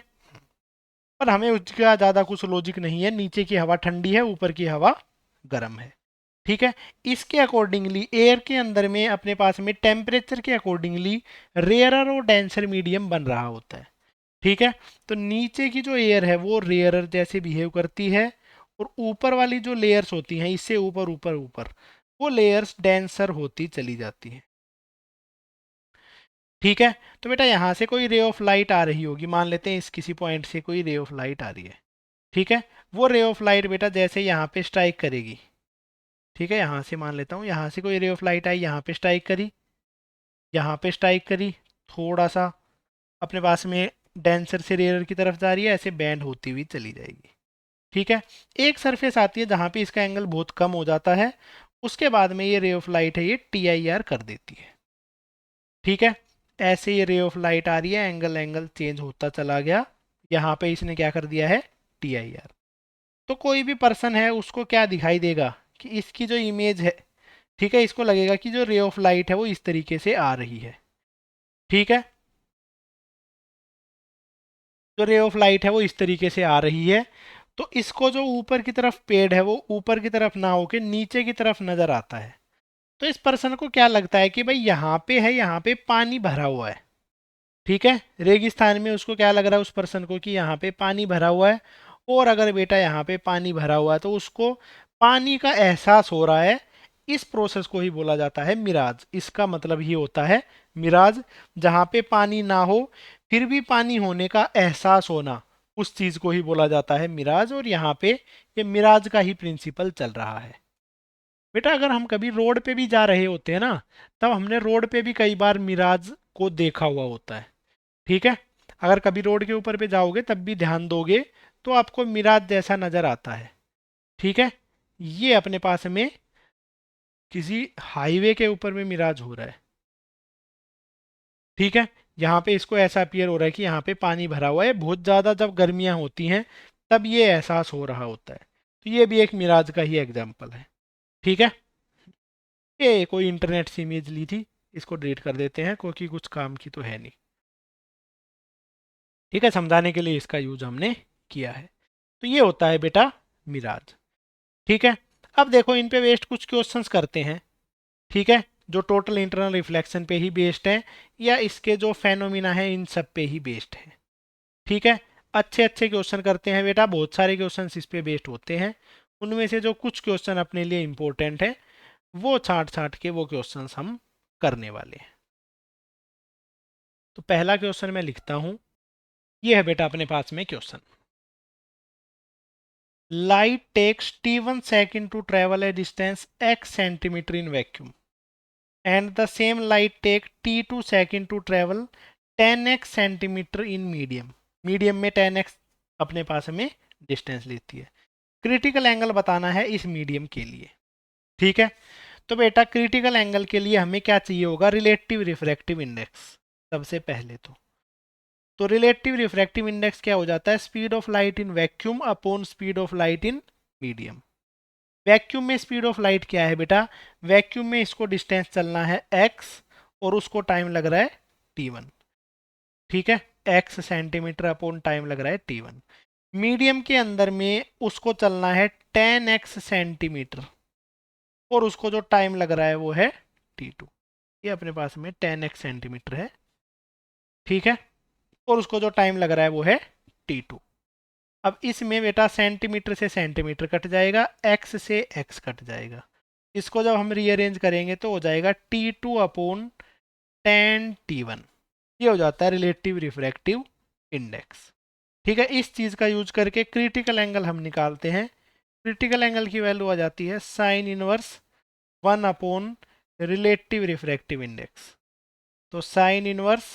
पर हमें उसका ज़्यादा कुछ लॉजिक नहीं है, नीचे की हवा ठंडी है, ऊपर की हवा गर्म है। ठीक है, इसके अकॉर्डिंगली एयर के अंदर में अपने पास में टेम्परेचर के अकॉर्डिंगली रेयरर और डेंसर मीडियम बन रहा होता है। ठीक है, तो नीचे की जो एयर है वो रेयरर जैसे बिहेव करती है, और ऊपर वाली जो लेयर्स होती हैं इससे ऊपर ऊपर ऊपर, वो लेयर्स डेंसर होती चली जाती हैं। ठीक है, तो बेटा यहाँ से कोई रे ऑफ लाइट आ रही होगी, मान लेते हैं इस किसी पॉइंट से कोई रे ऑफ लाइट आ रही है। ठीक है, वो रे ऑफ लाइट बेटा जैसे यहाँ पे स्ट्राइक करेगी, ठीक है, यहाँ से मान लेता हूँ, यहाँ से कोई रे ऑफ लाइट आई, यहाँ पे स्ट्राइक करी, यहाँ पे स्ट्राइक करी, थोड़ा सा अपने पास में डेंसर से रेयर की तरफ जा रही है, ऐसे बैंड होती हुई चली जाएगी। ठीक है, एक सरफेस आती है जहाँ पे इसका एंगल बहुत कम हो जाता है, उसके बाद में ये रे ऑफ लाइट है ये टी आई आर कर देती है। ठीक है, ऐसे ये रे ऑफ लाइट आ रही है, एंगल एंगल चेंज होता चला गया, यहाँ पे इसने क्या कर दिया है, टी आई आर। तो कोई भी पर्सन है उसको क्या दिखाई देगा कि इसकी जो इमेज है, ठीक है, इसको लगेगा कि जो रे ऑफ लाइट है वो इस तरीके से आ रही है। ठीक है, जो रे ऑफ लाइट है वो इस तरीके से आ रही है, तो इसको जो ऊपर की तरफ पेड़ है वो ऊपर की तरफ ना होके नीचे की तरफ नजर आता है। तो इस पर्सन को क्या लगता है कि भाई यहाँ पे है, यहाँ पे पानी भरा हुआ है। ठीक है, रेगिस्तान में उसको क्या लग रहा है उस पर्सन को कि यहाँ पे पानी भरा हुआ है, और अगर बेटा यहाँ पे पानी भरा हुआ है तो उसको पानी का एहसास हो रहा है, इस प्रोसेस को ही बोला जाता है मिराज। इसका मतलब ही होता है मिराज, जहाँ पे पानी ना हो फिर भी पानी होने का एहसास होना, उस चीज को ही बोला जाता है मिराज। और यहाँ पे ये मिराज का ही प्रिंसिपल चल रहा है। बेटा अगर हम कभी रोड पे भी जा रहे होते हैं ना, तब हमने रोड पे भी कई बार मिराज को देखा हुआ होता है। ठीक है, अगर कभी रोड के ऊपर पे जाओगे तब भी ध्यान दोगे तो आपको मिराज जैसा नजर आता है। ठीक है, ये अपने पास में किसी हाईवे के ऊपर में मिराज हो रहा है। ठीक है, यहाँ पे इसको ऐसा अपीयर हो रहा है कि यहाँ पे पानी भरा हुआ है, बहुत ज़्यादा जब गर्मियाँ होती हैं तब ये एहसास हो रहा होता है। तो ये भी एक मिराज का ही एग्जाम्पल है। ठीक है, ये कोई इंटरनेट से इमेज ली थी, इसको डिलीट कर देते हैं क्योंकि कुछ काम की तो है नहीं। ठीक है, समझाने के लिए इसका यूज हमने किया है। तो ये होता है बेटा मिराज। ठीक है, अब देखो इन पे बेस्ड कुछ क्वेश्चंस करते हैं। ठीक है, जो टोटल इंटरनल रिफ्लेक्शन पे ही बेस्ड है या इसके जो फेनोमिना है इन सब पे ही बेस्ड है। ठीक है, अच्छे अच्छे क्वेश्चन करते हैं बेटा, बहुत सारे क्वेश्चन इस पे बेस्ड होते हैं। उनमें से जो कुछ क्वेश्चन अपने लिए इंपॉर्टेंट है वो छांट छांट के वो क्वेश्चन हम करने वाले हैं। तो पहला क्वेश्चन मैं लिखता हूं, ये है बेटा अपने पास में question. Light takes t1 second to travel a distance x centimeter in vacuum and the same light take t2 second to travel 10x centimeter in medium। Medium में 10x अपने पास में डिस्टेंस लेती है। क्रिटिकल एंगल बताना है इस medium के लिए। ठीक है, तो बेटा क्रिटिकल एंगल के लिए हमें क्या चाहिए होगा, रिलेटिव रिफ्रैक्टिव इंडेक्स। सबसे पहले तो रिलेटिव रिफ्रैक्टिव इंडेक्स क्या हो जाता है, speed of light in vacuum upon speed of light in medium. Vacuum में स्पीड ऑफ लाइट क्या है बेटा, वैक्यूम में इसको डिस्टेंस चलना है x और उसको टाइम लग रहा है t1। ठीक है, x सेंटीमीटर अपॉन टाइम लग रहा है t1। मीडियम के अंदर में उसको चलना है 10x सेंटीमीटर और उसको जो टाइम लग रहा है वो है t2। ये अपने पास में 10x सेंटीमीटर है। ठीक है, और उसको जो टाइम लग रहा है वो है t2। अब इसमें बेटा सेंटीमीटर से सेंटीमीटर कट जाएगा, x से x कट जाएगा। इसको जब हम रीअरेंज करेंगे तो हो जाएगा t2 अपॉन 10t1। ये हो जाता है रिलेटिव रिफ्रैक्टिव इंडेक्स। ठीक है, इस चीज़ का यूज करके क्रिटिकल एंगल हम निकालते हैं। क्रिटिकल एंगल की वैल्यू आ जाती है sine inverse 1 upon relative refractive index. तो sine inverse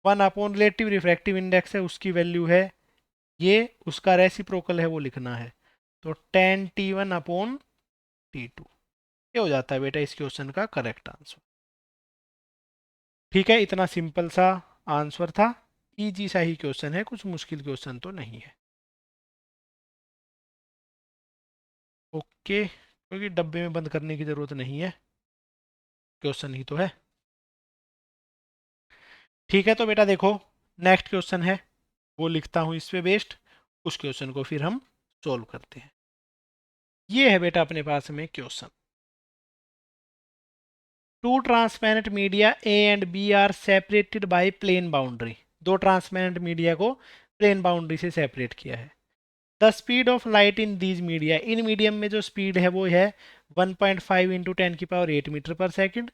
1 upon relative refractive index है, उसकी वैल्यू है ये, उसका रेसिप्रोकल है वो लिखना है। तो 10t1 अपॉन t2। ये हो जाता है बेटा इस क्वेश्चन का करेक्ट आंसर। ठीक है, इतना सिंपल सा आंसर था। इजी सा ही क्वेश्चन है, कुछ मुश्किल क्वेश्चन तो नहीं है। ओके, क्योंकि डब्बे में बंद करने की ज़रूरत नहीं है, क्वेश्चन ही तो है। ठीक है, तो बेटा देखो नेक्स्ट क्वेश्चन है, वो लिखता हूँ इस पे बेस्ड, उस क्वेश्चन को फिर हम सोल्व करते हैं। ये है बेटा अपने पास में question. Two transparent media A and B are separated by plane boundary. दो ट्रांसपेरेंट मीडिया को प्लेन बाउंड्री से सेपरेट किया है। The speed of light in these media, इन मीडियम में जो स्पीड है वो है 1.5 into 10⁸ meter per second,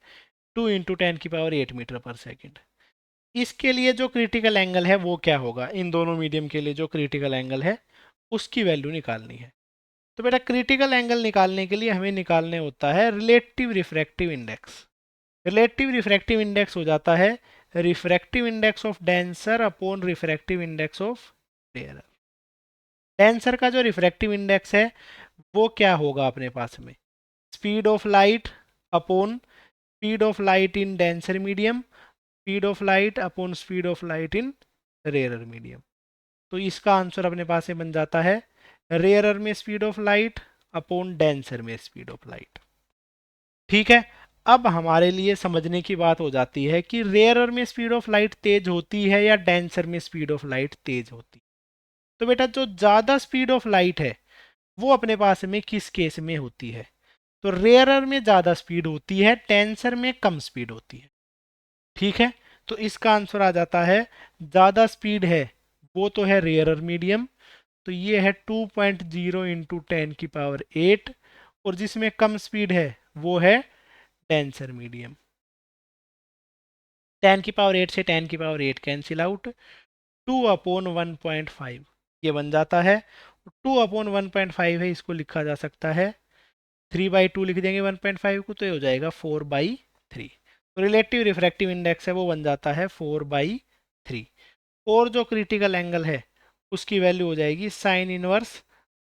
2 into 10⁸ meter per second. इसके लिए जो क्रिटिकल एंगल है वो क्या होगा, इन दोनों मीडियम के लिए जो क्रिटिकल एंगल है उसकी वैल्यू निकालनी है। तो बेटा क्रिटिकल एंगल निकालने के लिए हमें निकालने होता है relative refractive index. Relative refractive index हो जाता है refractive index of denser upon refractive index of rarer. Denser का जो रिफ्रैक्टिव इंडेक्स है वो क्या होगा अपने पास में, speed of light upon speed of light in denser medium, speed of light upon speed of light in rarer medium. तो इसका आंसर अपने पास में बन जाता है रेयरर में speed of light upon denser में स्पीड ऑफ लाइट। ठीक है, अब हमारे लिए समझने की बात हो जाती है कि रेयरर में स्पीड ऑफ लाइट तेज होती है या डेंसर में स्पीड ऑफ लाइट तेज होती है। तो बेटा जो ज़्यादा स्पीड ऑफ लाइट है वो अपने पास में किस केस में होती है, तो रेयरर में ज़्यादा स्पीड होती है, डेंसर में कम स्पीड होती है। ठीक है, तो इसका आंसर आ जाता है ज़्यादा स्पीड है वो तो है रेयरर मीडियम, तो ये है 2.0 इंटू 10⁸ और जिसमें कम स्पीड है वो है डेंसर मीडियम। 10⁸ से 10⁸ कैंसिल आउट, 2/1.5 ये बन जाता है। 2/1.5 है, इसको लिखा जा सकता है 3/2 लिख देंगे 1.5 को, तो ये हो जाएगा 4/3। तो रिलेटिव रिफ्रैक्टिव इंडेक्स है वो बन जाता है 4/3। और जो क्रिटिकल एंगल है उसकी वैल्यू हो जाएगी sine inverse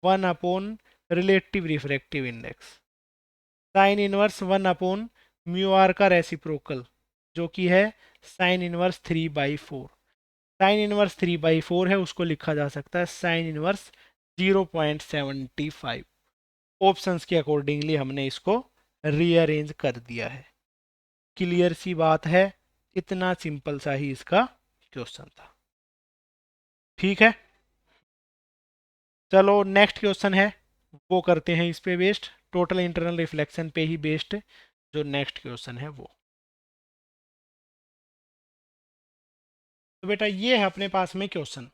1 relative refractive index, sine inverse mu R का रेसिप्रोकल जो कि है साइन इनवर्स 3/4। साइन इनवर्स 3/4 है, उसको लिखा जा सकता है साइन इनवर्स 0.75। ऑप्शंस के अकॉर्डिंगली हमने इसको रीअरेंज कर दिया है। क्लियर सी बात है, इतना सिंपल सा ही इसका क्वेश्चन था। ठीक है, चलो नेक्स्ट क्वेश्चन है वो करते हैं इस पे बेस्ड, टोटल इंटरनल रिफ्लेक्शन पे ही बेस्ड जो नेक्स्ट क्वेश्चन है वो। तो बेटा ये है अपने पास में question,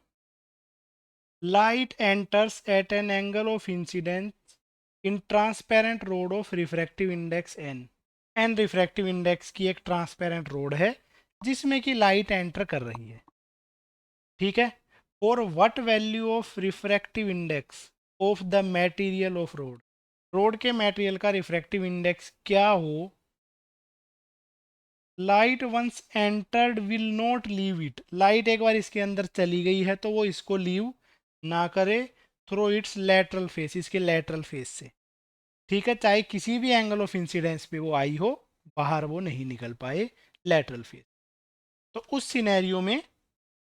light enters at an angle of incidence in transparent rod of refractive index N. N refractive index की एक ट्रांसपेरेंट रोड है जिसमें कि लाइट एंटर कर रही है। ठीक है, और what value of refractive index of the material of rod, rod के मटेरियल का रिफ्रैक्टिव इंडेक्स क्या हो, light once entered will not leave it, light एक बार इसके अंदर चली गई है तो वो इसको लीव ना करे थ्रू इट्स लेटरल फेस, इसके लेटरल फेस से। ठीक है, चाहे किसी भी एंगल ऑफ इंसिडेंस पे वो आई हो, बाहर वो नहीं निकल पाए लेटरल फेस। तो उस सिनेरियो में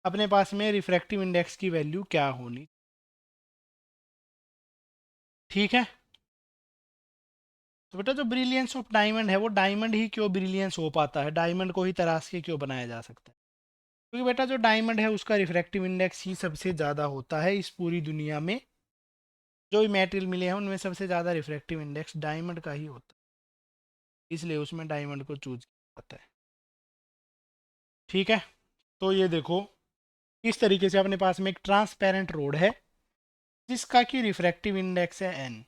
अपने पास में रिफ्रैक्टिव इंडेक्स की वैल्यू क्या होनी। ठीक है, तो बेटा जो ब्रिलियंस ऑफ डायमंड है वो डायमंड ही क्यों ब्रिलियंस हो पाता है, डायमंड को ही तराश के क्यों बनाया जा सकता है, क्योंकि बेटा जो डायमंड है उसका रिफ्रैक्टिव इंडेक्स ही सबसे ज़्यादा होता है इस पूरी दुनिया में। जो भी मेटेरियल मिले हैं उनमें सबसे ज़्यादा रिफ्रैक्टिव इंडेक्स डायमंड का ही होता है, इसलिए उसमें डायमंड को चूज किया जाता है। ठीक है, तो ये देखो इस तरीके से अपने पास में एक ट्रांसपेरेंट रोड है जिसका कि रिफ्रैक्टिव इंडेक्स है एन।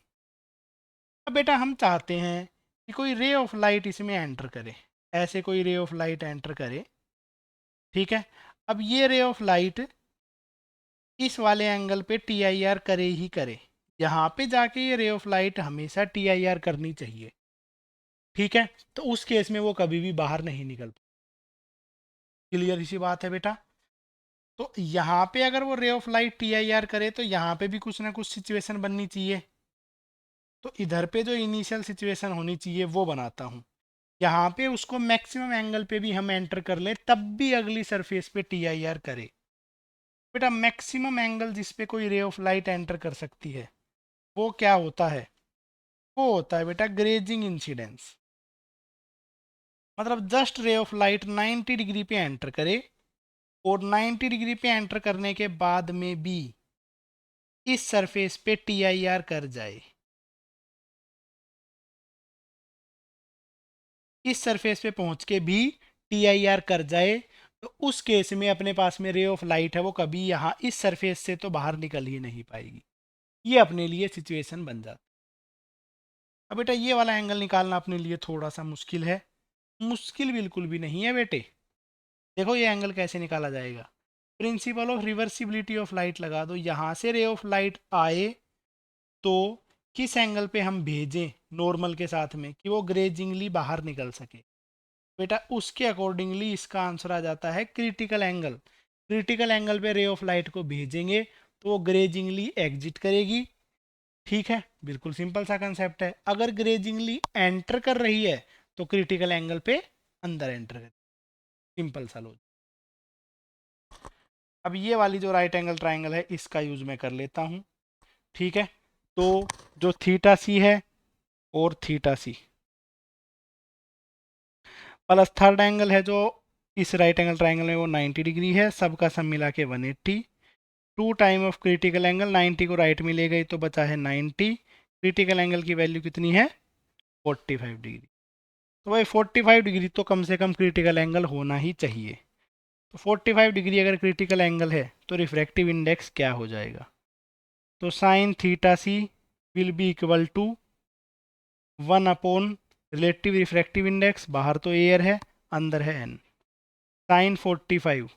अब बेटा हम चाहते हैं कि कोई रे ऑफ लाइट इसमें एंटर करे, ऐसे कोई रे ऑफ लाइट एंटर करे। ठीक है, अब ये रे ऑफ लाइट इस वाले एंगल पे टी आई आर करे ही करे, यहाँ पे जाके ये रे ऑफ लाइट हमेशा टी आई आर करनी चाहिए। ठीक है, तो उस केस में वो कभी भी बाहर नहीं निकल। क्लियर इसी बात है बेटा। तो यहाँ पे अगर वो रे of light T I are करे तो यहाँ पे भी कुछ ना कुछ सिचुएशन बननी चाहिए, तो इधर पे जो इनिशियल सिचुएशन होनी चाहिए वो बनाता हूँ। यहाँ पे उसको मैक्सिमम एंगल पे भी हम एंटर कर ले तब भी अगली सरफेस पे टी आई आर करे। बेटा मैक्सिमम एंगल जिस पे कोई रे ऑफ लाइट एंटर कर सकती है वो क्या होता है, वो होता है बेटा ग्रेजिंग इंसिडेंस। मतलब जस्ट रे ऑफ लाइट 90 डिग्री पे एंटर करे और 90 डिग्री पे एंटर करने के बाद में भी इस सरफेस पे टी आई आर कर जाए, इस सरफेस पे पहुंच के भी टी आई आर कर जाए, तो उस केस में अपने पास में रे ऑफ लाइट है वो कभी यहाँ इस सरफेस से तो बाहर निकल ही नहीं पाएगी। ये अपने लिए सिचुएशन बन जाती। अब बेटा ये वाला एंगल निकालना अपने लिए थोड़ा सा मुश्किल है, मुश्किल बिल्कुल भी नहीं है बेटे। देखो ये एंगल कैसे निकाला जाएगा, principle of reversibility of light लगा दो, यहाँ से रे ऑफ लाइट आए तो किस एंगल पे हम भेजें नॉर्मल के साथ में कि वो ग्रेजिंगली बाहर निकल सके। बेटा उसके अकॉर्डिंगली इसका आंसर आ जाता है क्रिटिकल एंगल। क्रिटिकल एंगल पे रे ऑफ लाइट को भेजेंगे तो वो ग्रेजिंगली एग्जिट करेगी। ठीक है, बिल्कुल सिंपल सा कंसेप्ट है। अगर ग्रेजिंगली एंटर कर रही है तो क्रिटिकल एंगल पे अंदर एंटर कर, सिंपल सा लॉजिक। अब ये वाली जो राइट एंगल ट्राइंगल है इसका यूज मैं कर लेता हूँ। ठीक है, तो जो थीटा सी है और theta C plus third angle है जो इस राइट एंगल ट्राइंगल में वो 90 डिग्री है, सबका सब मिला के 180। Two time of critical angle, 90 को राइट में ले गई तो बचा है 90। क्रिटिकल एंगल की वैल्यू कितनी है 45 डिग्री। तो भाई 45 डिग्री तो कम से कम क्रिटिकल एंगल होना ही चाहिए। तो 45 डिग्री अगर क्रिटिकल एंगल है तो रिफ्रैक्टिव इंडेक्स क्या हो जाएगा, तो sine theta C will be equal to 1 relative refractive index, बाहर तो एयर है अंदर है N, sine 45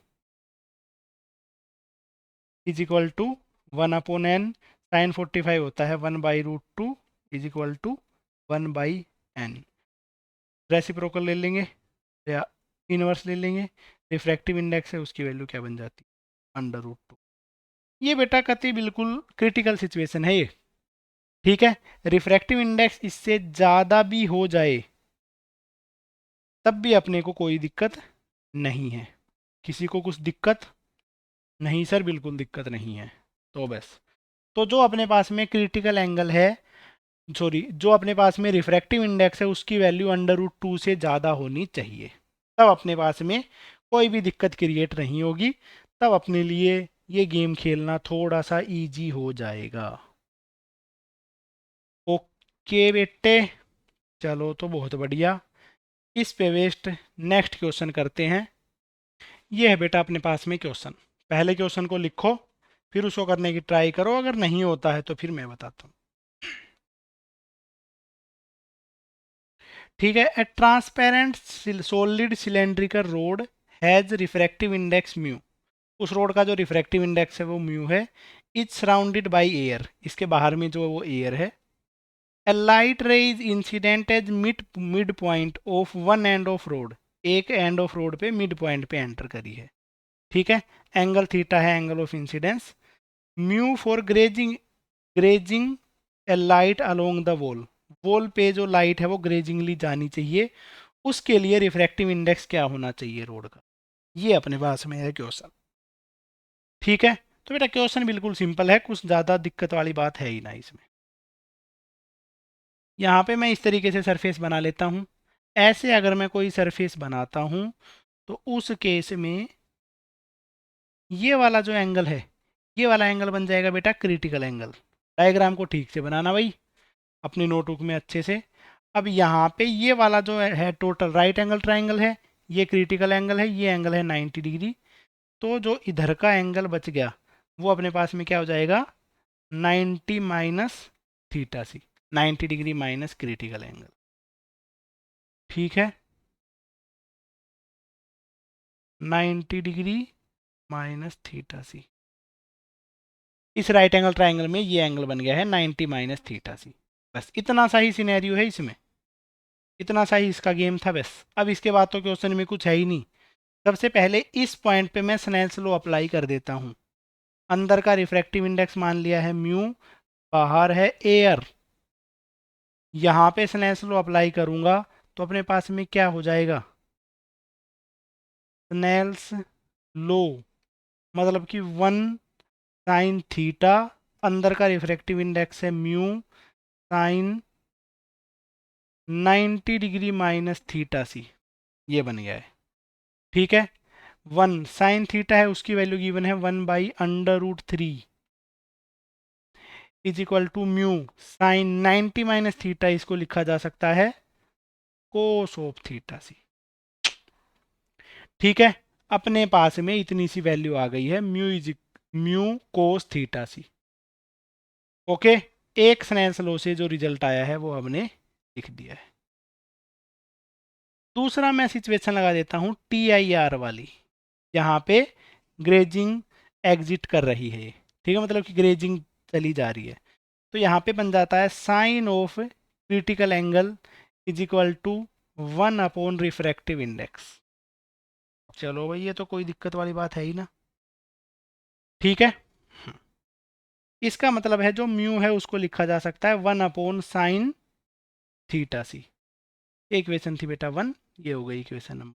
is equal to 1/n, sine 45 होता है 1/√2 is equal to 1/n। Reciprocal ले लेंगे या इनवर्स ले लेंगे, रिफ्रैक्टिव इंडेक्स है उसकी वैल्यू क्या बन जाती है, √2। ये बेटा कति बिल्कुल क्रिटिकल सिचुएशन है ये, ठीक है। रिफ्रैक्टिव इंडेक्स इससे ज़्यादा भी हो जाए तब भी अपने को कोई दिक्कत नहीं है। किसी को कुछ दिक्कत नहीं सर, बिल्कुल दिक्कत नहीं है। तो बस, तो जो अपने पास में क्रिटिकल एंगल है, सॉरी जो अपने पास में रिफ्रैक्टिव इंडेक्स है उसकी वैल्यू √2 से ज़्यादा होनी चाहिए, तब अपने पास में कोई भी दिक्कत क्रिएट नहीं होगी, तब अपने लिए ये गेम खेलना थोड़ा सा इजी हो जाएगा। ओके बेटे, चलो तो बहुत बढ़िया। इस पे वेस्ट नेक्स्ट क्वेश्चन करते हैं। ये है बेटा अपने पास में क्वेश्चन, पहले क्वेश्चन को लिखो फिर उसको करने की ट्राई करो, अगर नहीं होता है तो फिर मैं बताता हूँ। ठीक है। ए transparent solid cylindrical road has refractive index mu, उस रोड का जो रिफ्रैक्टिव इंडेक्स है वो म्यू है। इज सराउंडेड बाय एयर, इसके बाहर में जो वो एयर है। A light ray is incident at mid point of one end of rod, एक एंड ऑफ रोड पे मिड पॉइंट पे एंटर करी है, ठीक है। एंगल थीटा है angle of incidence. Mu for grazing, grazing a light along the wall, wall पे जो लाइट है वो ग्रेजिंगली जानी चाहिए, उसके लिए रिफ्रैक्टिव इंडेक्स क्या होना चाहिए रोड का, ये अपने पास में है क्वेश्चन, ठीक है। तो बेटा क्वेश्चन बिल्कुल सिंपल है, कुछ ज़्यादा दिक्कत वाली बात है ही ना इसमें। यहाँ पे मैं इस तरीके से सरफेस बना लेता हूँ। ऐसे अगर मैं कोई सरफेस बनाता हूँ तो उस केस में ये वाला जो एंगल है, ये वाला एंगल बन जाएगा बेटा क्रिटिकल एंगल। डायग्राम को ठीक से बनाना भाई अपनी नोटबुक में अच्छे से। अब यहाँ पे ये वाला जो है टोटल राइट एंगल ट्राइंगल है, ये क्रिटिकल एंगल है, ये एंगल है 90 डिग्री। तो जो इधर का एंगल बच गया वो अपने पास में क्या हो जाएगा, 90 माइनस थीटा सी, 90 डिग्री माइनस क्रिटिकल एंगल, ठीक है। 90 डिग्री माइनस थीटा सी, इस राइट एंगल ट्राइंगल में ये एंगल बन गया है 90 माइनस थीटा सी। बस इतना सा ही सिनेरियो है इसमें, इतना सा ही इसका गेम था बस। अब इसके बाद तो क्वेश्चन में कुछ है ही नहीं। सबसे पहले इस पॉइंट पे मैं स्नेल्स लॉ अप्लाई कर देता हूँ। अंदर का रिफ्रैक्टिव इंडेक्स मान लिया है म्यू, बाहर है एयर, यहाँ पे स्नेल्स लॉ अप्लाई करूँगा तो अपने पास में क्या हो जाएगा, स्नेल्स लॉ मतलब कि 1 sin थीटा, अंदर का रिफ्रैक्टिव इंडेक्स है mu, sine 90 degree minus theta C, ये बन गया है, ठीक है। 1 sin थीटा है उसकी वैल्यू गिवन है 1/√3 is equal to mu, sine 90 minus theta इसको लिखा जा सकता है कोस ऑफ थीटा सी, ठीक है। अपने पास में इतनी सी वैल्यू आ गई है म्यू कोस थीटा सी, ओके। एक स्नेल्स लॉ से जो रिजल्ट आया है वो हमने लिख दिया है। दूसरा मैं सिचुएशन लगा देता हूँ TIR वाली, यहाँ पे ग्रेजिंग एग्जिट कर रही है, ठीक है, मतलब कि ग्रेजिंग चली जा रही है। तो यहाँ पे बन जाता है sine of critical angle is equal to refractive index. चलो भाई ये तो कोई दिक्कत वाली बात है ही ना, ठीक है। इसका मतलब है जो म्यू है उसको लिखा जा सकता है 1/sin थीटा सी। इक्वेशन थी बेटा 1, ये हो गई इक्वेशन नंबर।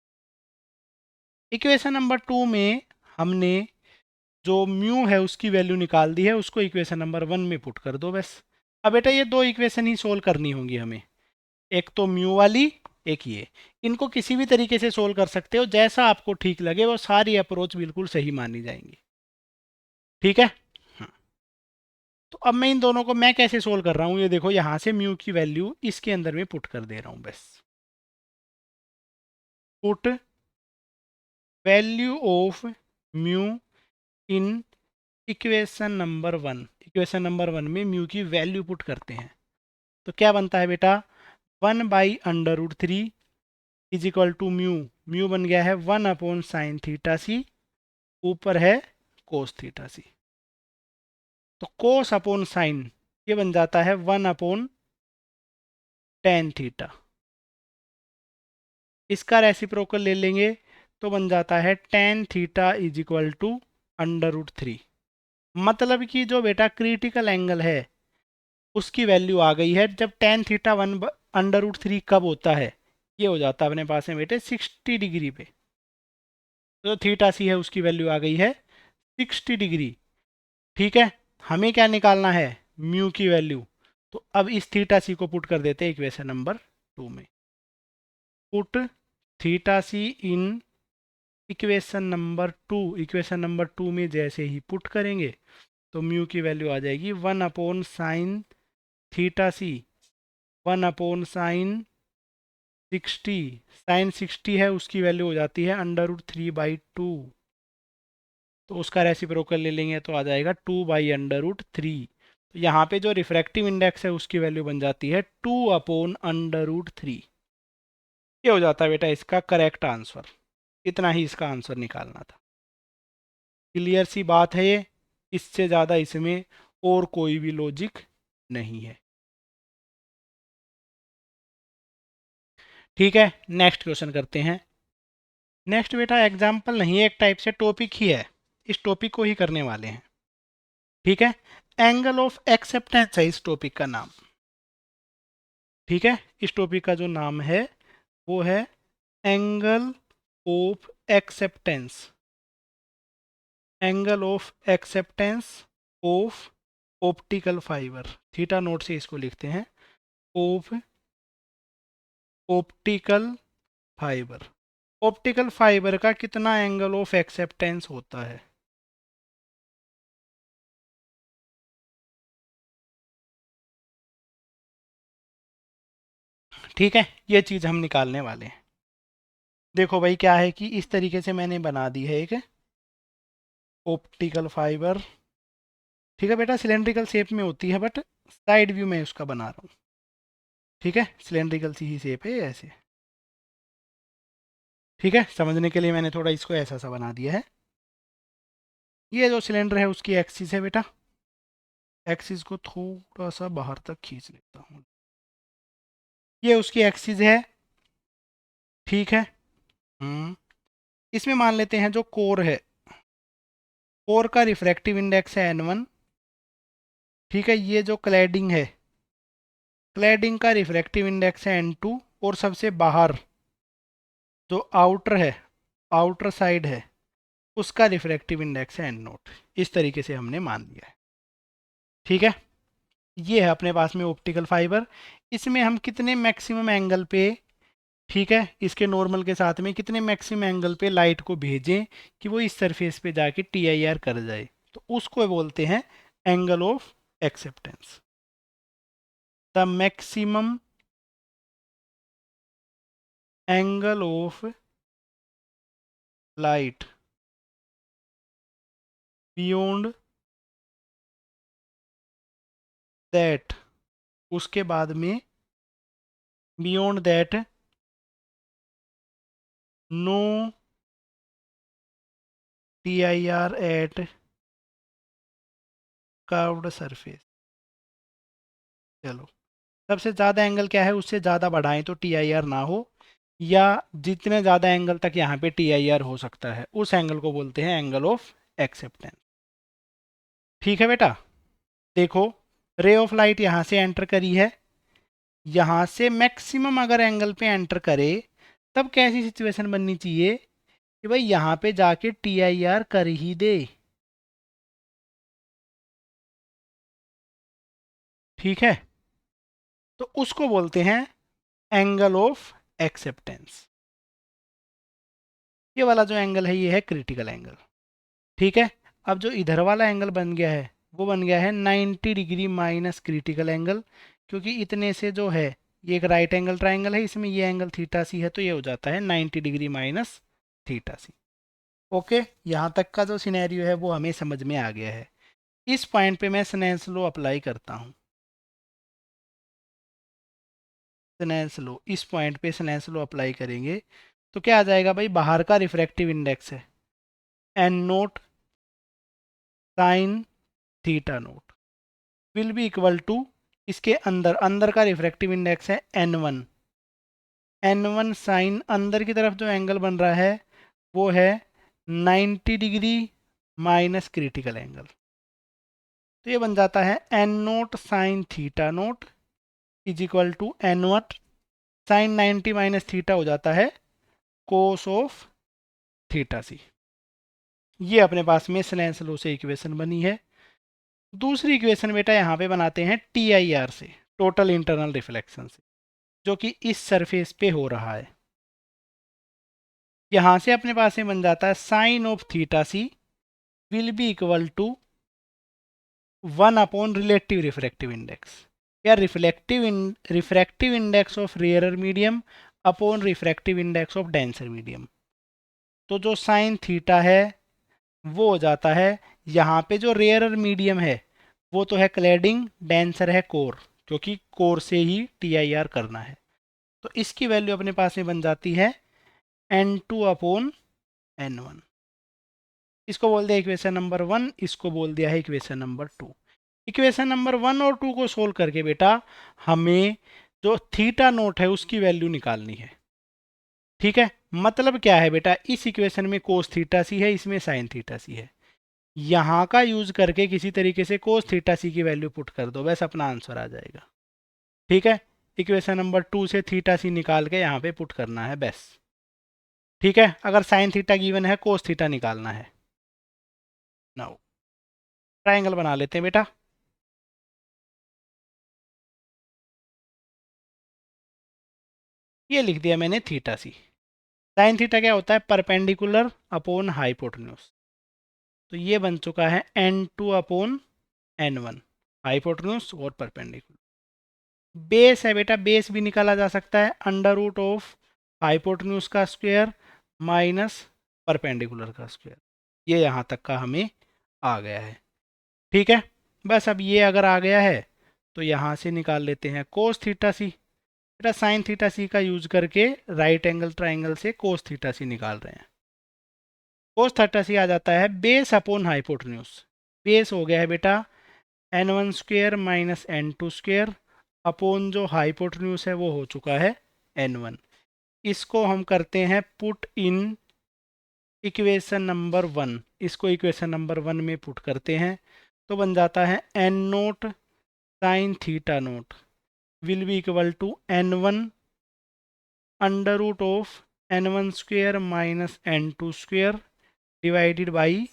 इक्वेशन नंबर 2 में हमने जो म्यू है उसकी वैल्यू निकाल दी है, उसको इक्वेशन नंबर 1 में पुट कर दो बस। अब बेटा ये दो इक्वेशन ही सोल्व करनी होंगी हमें, एक तो म्यू वाली, एक ये। इनको किसी भी तरीके से सोल्व कर सकते हो, जैसा आपको ठीक लगे, वो सारी अप्रोच बिल्कुल सही मानी जाएंगी, ठीक है। हाँ। तो अब मैं इन दोनों को मैं कैसे सोल्व कर रहा हूँ, ये देखो यहाँ से म्यू की वैल्यू इसके अंदर में पुट कर दे रहा हूँ बस। Put value of mu in equation number 1 में म्यू की वैल्यू पुट करते हैं। तो क्या बनता है बेटा, 1/√3 is equal to mu, mu बन गया है 1/sin θc, ऊपर है cos θc। तो cos अपॉन साइन ये बन जाता है 1/tan θ। इसका रेसिप्रोकल ले लेंगे तो बन जाता है tan θ इज इक्वल टू √3। मतलब कि जो बेटा क्रिटिकल एंगल है उसकी वैल्यू आ गई है। जब tan θ 1/√3 कब होता है, ये हो जाता है अपने पास में बेटे 60 डिग्री पे। तो θc है उसकी वैल्यू आ गई है 60 डिग्री। ठीक है, हमें क्या निकालना है, म्यू की वैल्यू। तो अब इस θc को पुट कर देते हैं इक्वेशन नंबर 2 में। Put θc in equation number 2 में जैसे ही पुट करेंगे तो म्यू की वैल्यू आ जाएगी 1/sin θc, 1/sin 60, sin 60 है उसकी वैल्यू हो जाती है √3/2। तो उसका रेसिप्रोकल ले लेंगे तो आ जाएगा 2/√3। तो यहाँ पे जो रिफ्रैक्टिव इंडेक्स है उसकी वैल्यू बन जाती है 2/√3। ये हो जाता है बेटा इसका करेक्ट आंसर। इतना ही इसका आंसर निकालना था। क्लियर सी बात है ये, इससे ज़्यादा इसमें और कोई भी लॉजिक नहीं है। ठीक है, नेक्स्ट क्वेश्चन करते हैं। नेक्स्ट बेटा एग्जाम्पल नहीं है, एक टाइप से टॉपिक ही है, इस टॉपिक को ही करने वाले हैं। ठीक है, एंगल ऑफ एक्सेप्टेंस है इस टॉपिक का नाम। ठीक है, इस टॉपिक का जो नाम है वो है angle of acceptance, angle of acceptance of optical fibre. Theta note से इसको लिखते हैं, of optical fibre. Optical fibre का कितना एंगल ऑफ एक्सेप्टेंस होता है। ठीक है, ये चीज़ हम निकालने वाले हैं। देखो भाई क्या है कि इस तरीके से मैंने बना दी है एक ऑप्टिकल फाइबर। ठीक है बेटा, सिलेंड्रिकल शेप में होती है बट साइड व्यू में उसका बना रहा हूँ। ठीक है, सिलेंड्रिकल सी ही शेप है ऐसे। ठीक है, समझने के लिए मैंने थोड़ा इसको ऐसा सा बना दिया है। ये जो सिलेंडर है उसकी एक्सिस है बेटा, एक्सिस को थोड़ा सा बाहर तक खींच लेता हूँ। ये उसकी एक्सिस है। ठीक है, इसमें मान लेते हैं जो कोर है, कोर का रिफ्रैक्टिव इंडेक्स है n1। ठीक है, ये जो क्लैडिंग है, क्लैडिंग का रिफ्रैक्टिव इंडेक्स है n2। और सबसे बाहर जो आउटर है, आउटर साइड है, उसका रिफ्रैक्टिव इंडेक्स है n0। इस तरीके से हमने मान लिया है। ठीक है, ये है अपने पास में ऑप्टिकल फाइबर। इसमें हम कितने मैक्सिमम एंगल पे, ठीक है, इसके नॉर्मल के साथ में कितने मैक्सिमम एंगल पे लाइट को भेजें कि वो इस सरफेस पे जाके TIR कर जाए, तो उसको बोलते हैं angle of acceptance. The maximum angle of light beyond that, उसके बाद में beyond that no TIR at curved surface. चलो, सबसे ज़्यादा एंगल क्या है, उससे ज़्यादा बढ़ाएं तो TIR ना हो, या जितने ज़्यादा एंगल तक यहाँ पे TIR हो सकता है उस एंगल को बोलते हैं एंगल ऑफ एक्सेप्टेंस। ठीक है बेटा, देखो रे ऑफ लाइट यहाँ से एंटर करी है, यहाँ से मैक्सिमम अगर एंगल पे एंटर करे तब कैसी सिचुएशन बननी चाहिए कि भाई यहाँ पे जाके TIR कर ही दे। ठीक है, तो उसको बोलते हैं एंगल ऑफ एक्सेप्टेंस। ये वाला जो एंगल है ये है क्रिटिकल एंगल। ठीक है, अब जो इधर वाला एंगल बन गया है वो बन गया है 90 डिग्री माइनस क्रिटिकल एंगल, क्योंकि इतने से जो है ये एक राइट एंगल ट्राइंगल है, इसमें ये एंगल θc है, तो ये हो जाता है 90 डिग्री माइनस θc। ओके, यहाँ तक का जो सिनेरियो है वो हमें समझ में आ गया है। इस पॉइंट पे मैं स्नेल्स लॉ अप्लाई करता हूँ। स्नेल्स लॉ, इस पॉइंट पे स्नेल्स लॉ अप्लाई करेंगे तो क्या आ जाएगा भाई, बाहर का रिफ्रैक्टिव इंडेक्स है N naught sine theta naught will be equal to, इसके अंदर अंदर का रिफ्रैक्टिव इंडेक्स है n1। n1 साइन अंदर की तरफ जो एंगल बन रहा है वो है 90 डिग्री माइनस क्रिटिकल एंगल। तो ये बन जाता है N naught sine theta naught is equal to N वट साइन 90 माइनस थीटा हो जाता है कोस ऑफ थीटा सी। ये अपने पास में स्नेल्स लॉ से इक्वेशन बनी है। दूसरी इक्वेशन बेटा यहाँ पे बनाते हैं टी आई आर से, टोटल इंटरनल रिफ्लेक्शन से, जो कि इस सरफेस पे हो रहा है। यहाँ से अपने पास में बन जाता है sine of theta C will be equal to 1 upon relative refractive index, या refractive index of rarer medium upon refractive index of denser medium. तो जो साइन थीटा है वो हो जाता है, यहाँ पे जो रेयरर मीडियम है वो तो है क्लैडिंग, डेंसर है कोर, क्योंकि कोर से ही टी आई आर करना है। तो इसकी वैल्यू अपने पास में बन जाती है n2 अपॉन n1। इसको बोल दिया इक्वेशन नंबर 1, इसको बोल दिया है इक्वेशन नंबर 2। इक्वेशन नंबर 1 और 2 को सोल्व करके बेटा हमें जो थीटा नोट है उसकी वैल्यू निकालनी है। ठीक है, मतलब क्या है बेटा, इस इक्वेशन में कोस थीटा सी है, इसमें साइन थीटा सी है। यहाँ का यूज करके किसी तरीके से कोस थीटा सी की वैल्यू पुट कर दो, बस अपना आंसर आ जाएगा। ठीक है, इक्वेशन नंबर 2 से थीटा सी निकाल के यहाँ पे पुट करना है बस। ठीक है, अगर साइन थीटा गिवन है कोस थीटा निकालना है। नाउ ट्राइंगल बना लेते हैं बेटा। ये लिख दिया मैंने थीटा सी। साइन थीटा क्या होता है, परपेंडिकुलर अपॉन हाइपोटेन्यूज। तो ये बन चुका है n2 अपॉन n1, हाइपोटेन्यूज और परपेंडिकुलर। बेस है बेटा, बेस भी निकाला जा सकता है, अंडर रूट ऑफ हाइपोटेन्यूज का स्क्वायर माइनस परपेंडिकुलर का स्क्वायर। ये यहाँ तक का हमें आ गया है। ठीक है, बस अब ये अगर आ गया है तो यहाँ से निकाल लेते हैं कोस थीटा सी। बेटा साइन थीटा सी का यूज करके राइट एंगल ट्राइंगल से कोस थीटा सी निकाल रहे हैं। कोस थीटा सी आ जाता है बेस अपॉन हाइपोटेन्यूज। बेस हो गया है बेटा n1 square minus n2 square upon जो हाइपोटेन्यूज है वो हो चुका है n1। इसको हम करते हैं पुट इन इक्वेशन नंबर 1, इसको इक्वेशन नंबर 1 में पुट करते हैं तो बन जाता है n naught sine theta naught will be equal to n1 under root of n1 square minus n2 square divided by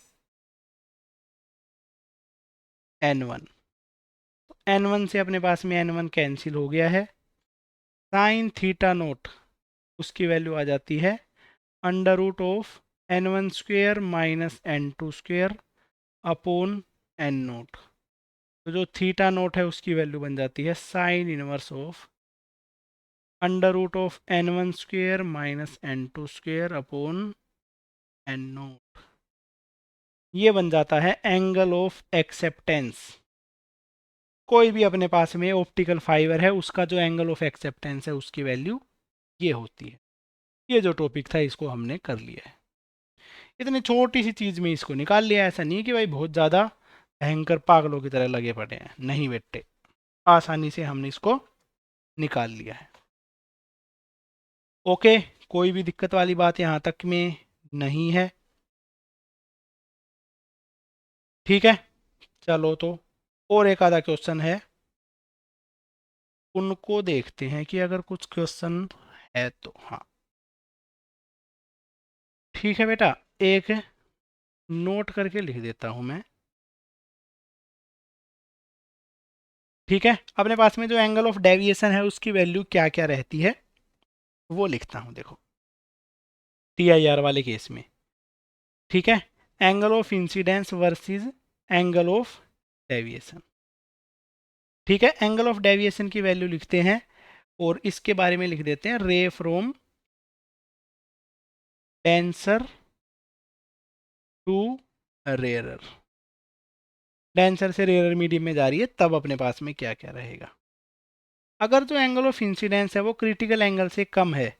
n1। n1 से अपने पास में n1 कैंसिल हो गया है। साइन थीटा नोट उसकी वैल्यू आ जाती है under root of n1 square minus n2 square upon n naught. तो जो थीटा नोट है उसकी वैल्यू बन जाती है sine inverse of under root of n1 square minus n2 square upon n naught. ये बन जाता है एंगल ऑफ एक्सेप्टेंस। कोई भी अपने पास में ऑप्टिकल फाइबर है उसका जो एंगल ऑफ एक्सेप्टेंस है उसकी वैल्यू ये होती है। ये जो टॉपिक था इसको हमने कर लिया है। इतनी छोटी सी चीज़ में इसको निकाल लिया। ऐसा नहीं कि भाई बहुत ज़्यादा भयंकर पागलों की तरह लगे पड़े हैं, नहीं बेटे, आसानी से हमने इसको निकाल लिया है। ओके, कोई भी दिक्कत वाली बात यहाँ तक में नहीं है। ठीक है, चलो तो और एक आधा क्वेश्चन है, उनको देखते हैं कि अगर कुछ क्वेश्चन है तो। हाँ ठीक है बेटा, एक नोट करके लिख देता हूँ मैं। ठीक है, अपने पास में जो एंगल ऑफ डेविएशन है उसकी वैल्यू क्या क्या रहती है वो लिखता हूँ, देखो टी आई आर वाले केस में। ठीक है, angle of incidence versus angle of deviation. ठीक है, एंगल ऑफ डेविएशन की वैल्यू लिखते हैं और इसके बारे में लिख देते हैं ray from denser to rarer. Denser से रेयर मीडियम में जा रही है, तब अपने पास में क्या क्या रहेगा। अगर जो एंगल ऑफ इंसिडेंस है वो क्रिटिकल एंगल से कम है,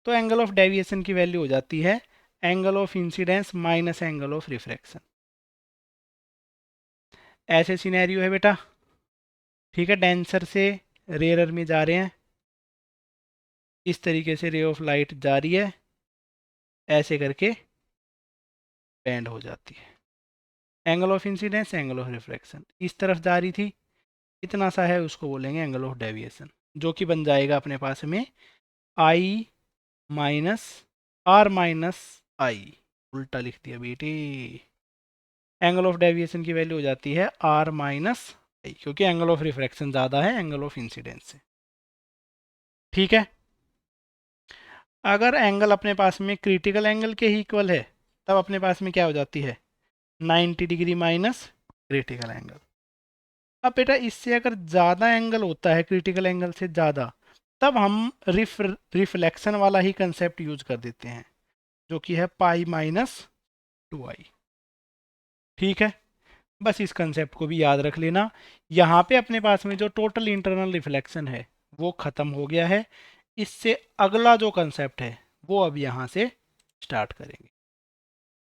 तो एंगल ऑफ डेविएशन की वैल्यू हो जाती है angle of incidence minus angle of refraction. ऐसे सिनेरियो है बेटा, ठीक है, डेंसर से रेयरर में जा रहे हैं, इस तरीके से रे ऑफ लाइट जा रही है, ऐसे करके बैंड हो जाती है। Angle of incidence angle of refraction इस तरफ जा रही थी, इतना सा है, उसको बोलेंगे एंगल ऑफ डेविएशन, जो कि बन जाएगा अपने पास में आई माइनस आर माइनस आई। उल्टा लिख दिया बेटे, एंगल ऑफ डेविएशन की वैल्यू हो जाती है आर माइनस आई, क्योंकि एंगल ऑफ रिफ्रैक्शन ज़्यादा है एंगल ऑफ इंसिडेंस से। ठीक है, अगर एंगल अपने पास में क्रिटिकल एंगल के ही इक्वल है, तब अपने पास में क्या हो जाती है 90 डिग्री माइनस क्रिटिकल एंगल। अब बेटा इससे अगर ज़्यादा एंगल होता है क्रिटिकल एंगल से ज़्यादा, तब हम रिफ्लेक्शन वाला ही कंसेप्ट यूज कर देते हैं, जो कि है पाई माइनस 2i। ठीक है, बस इस कंसेप्ट को भी याद रख लेना। यहाँ पे अपने पास में जो टोटल इंटरनल रिफ्लेक्शन है वो ख़त्म हो गया है। इससे अगला जो कंसेप्ट है वो अब यहाँ से स्टार्ट करेंगे।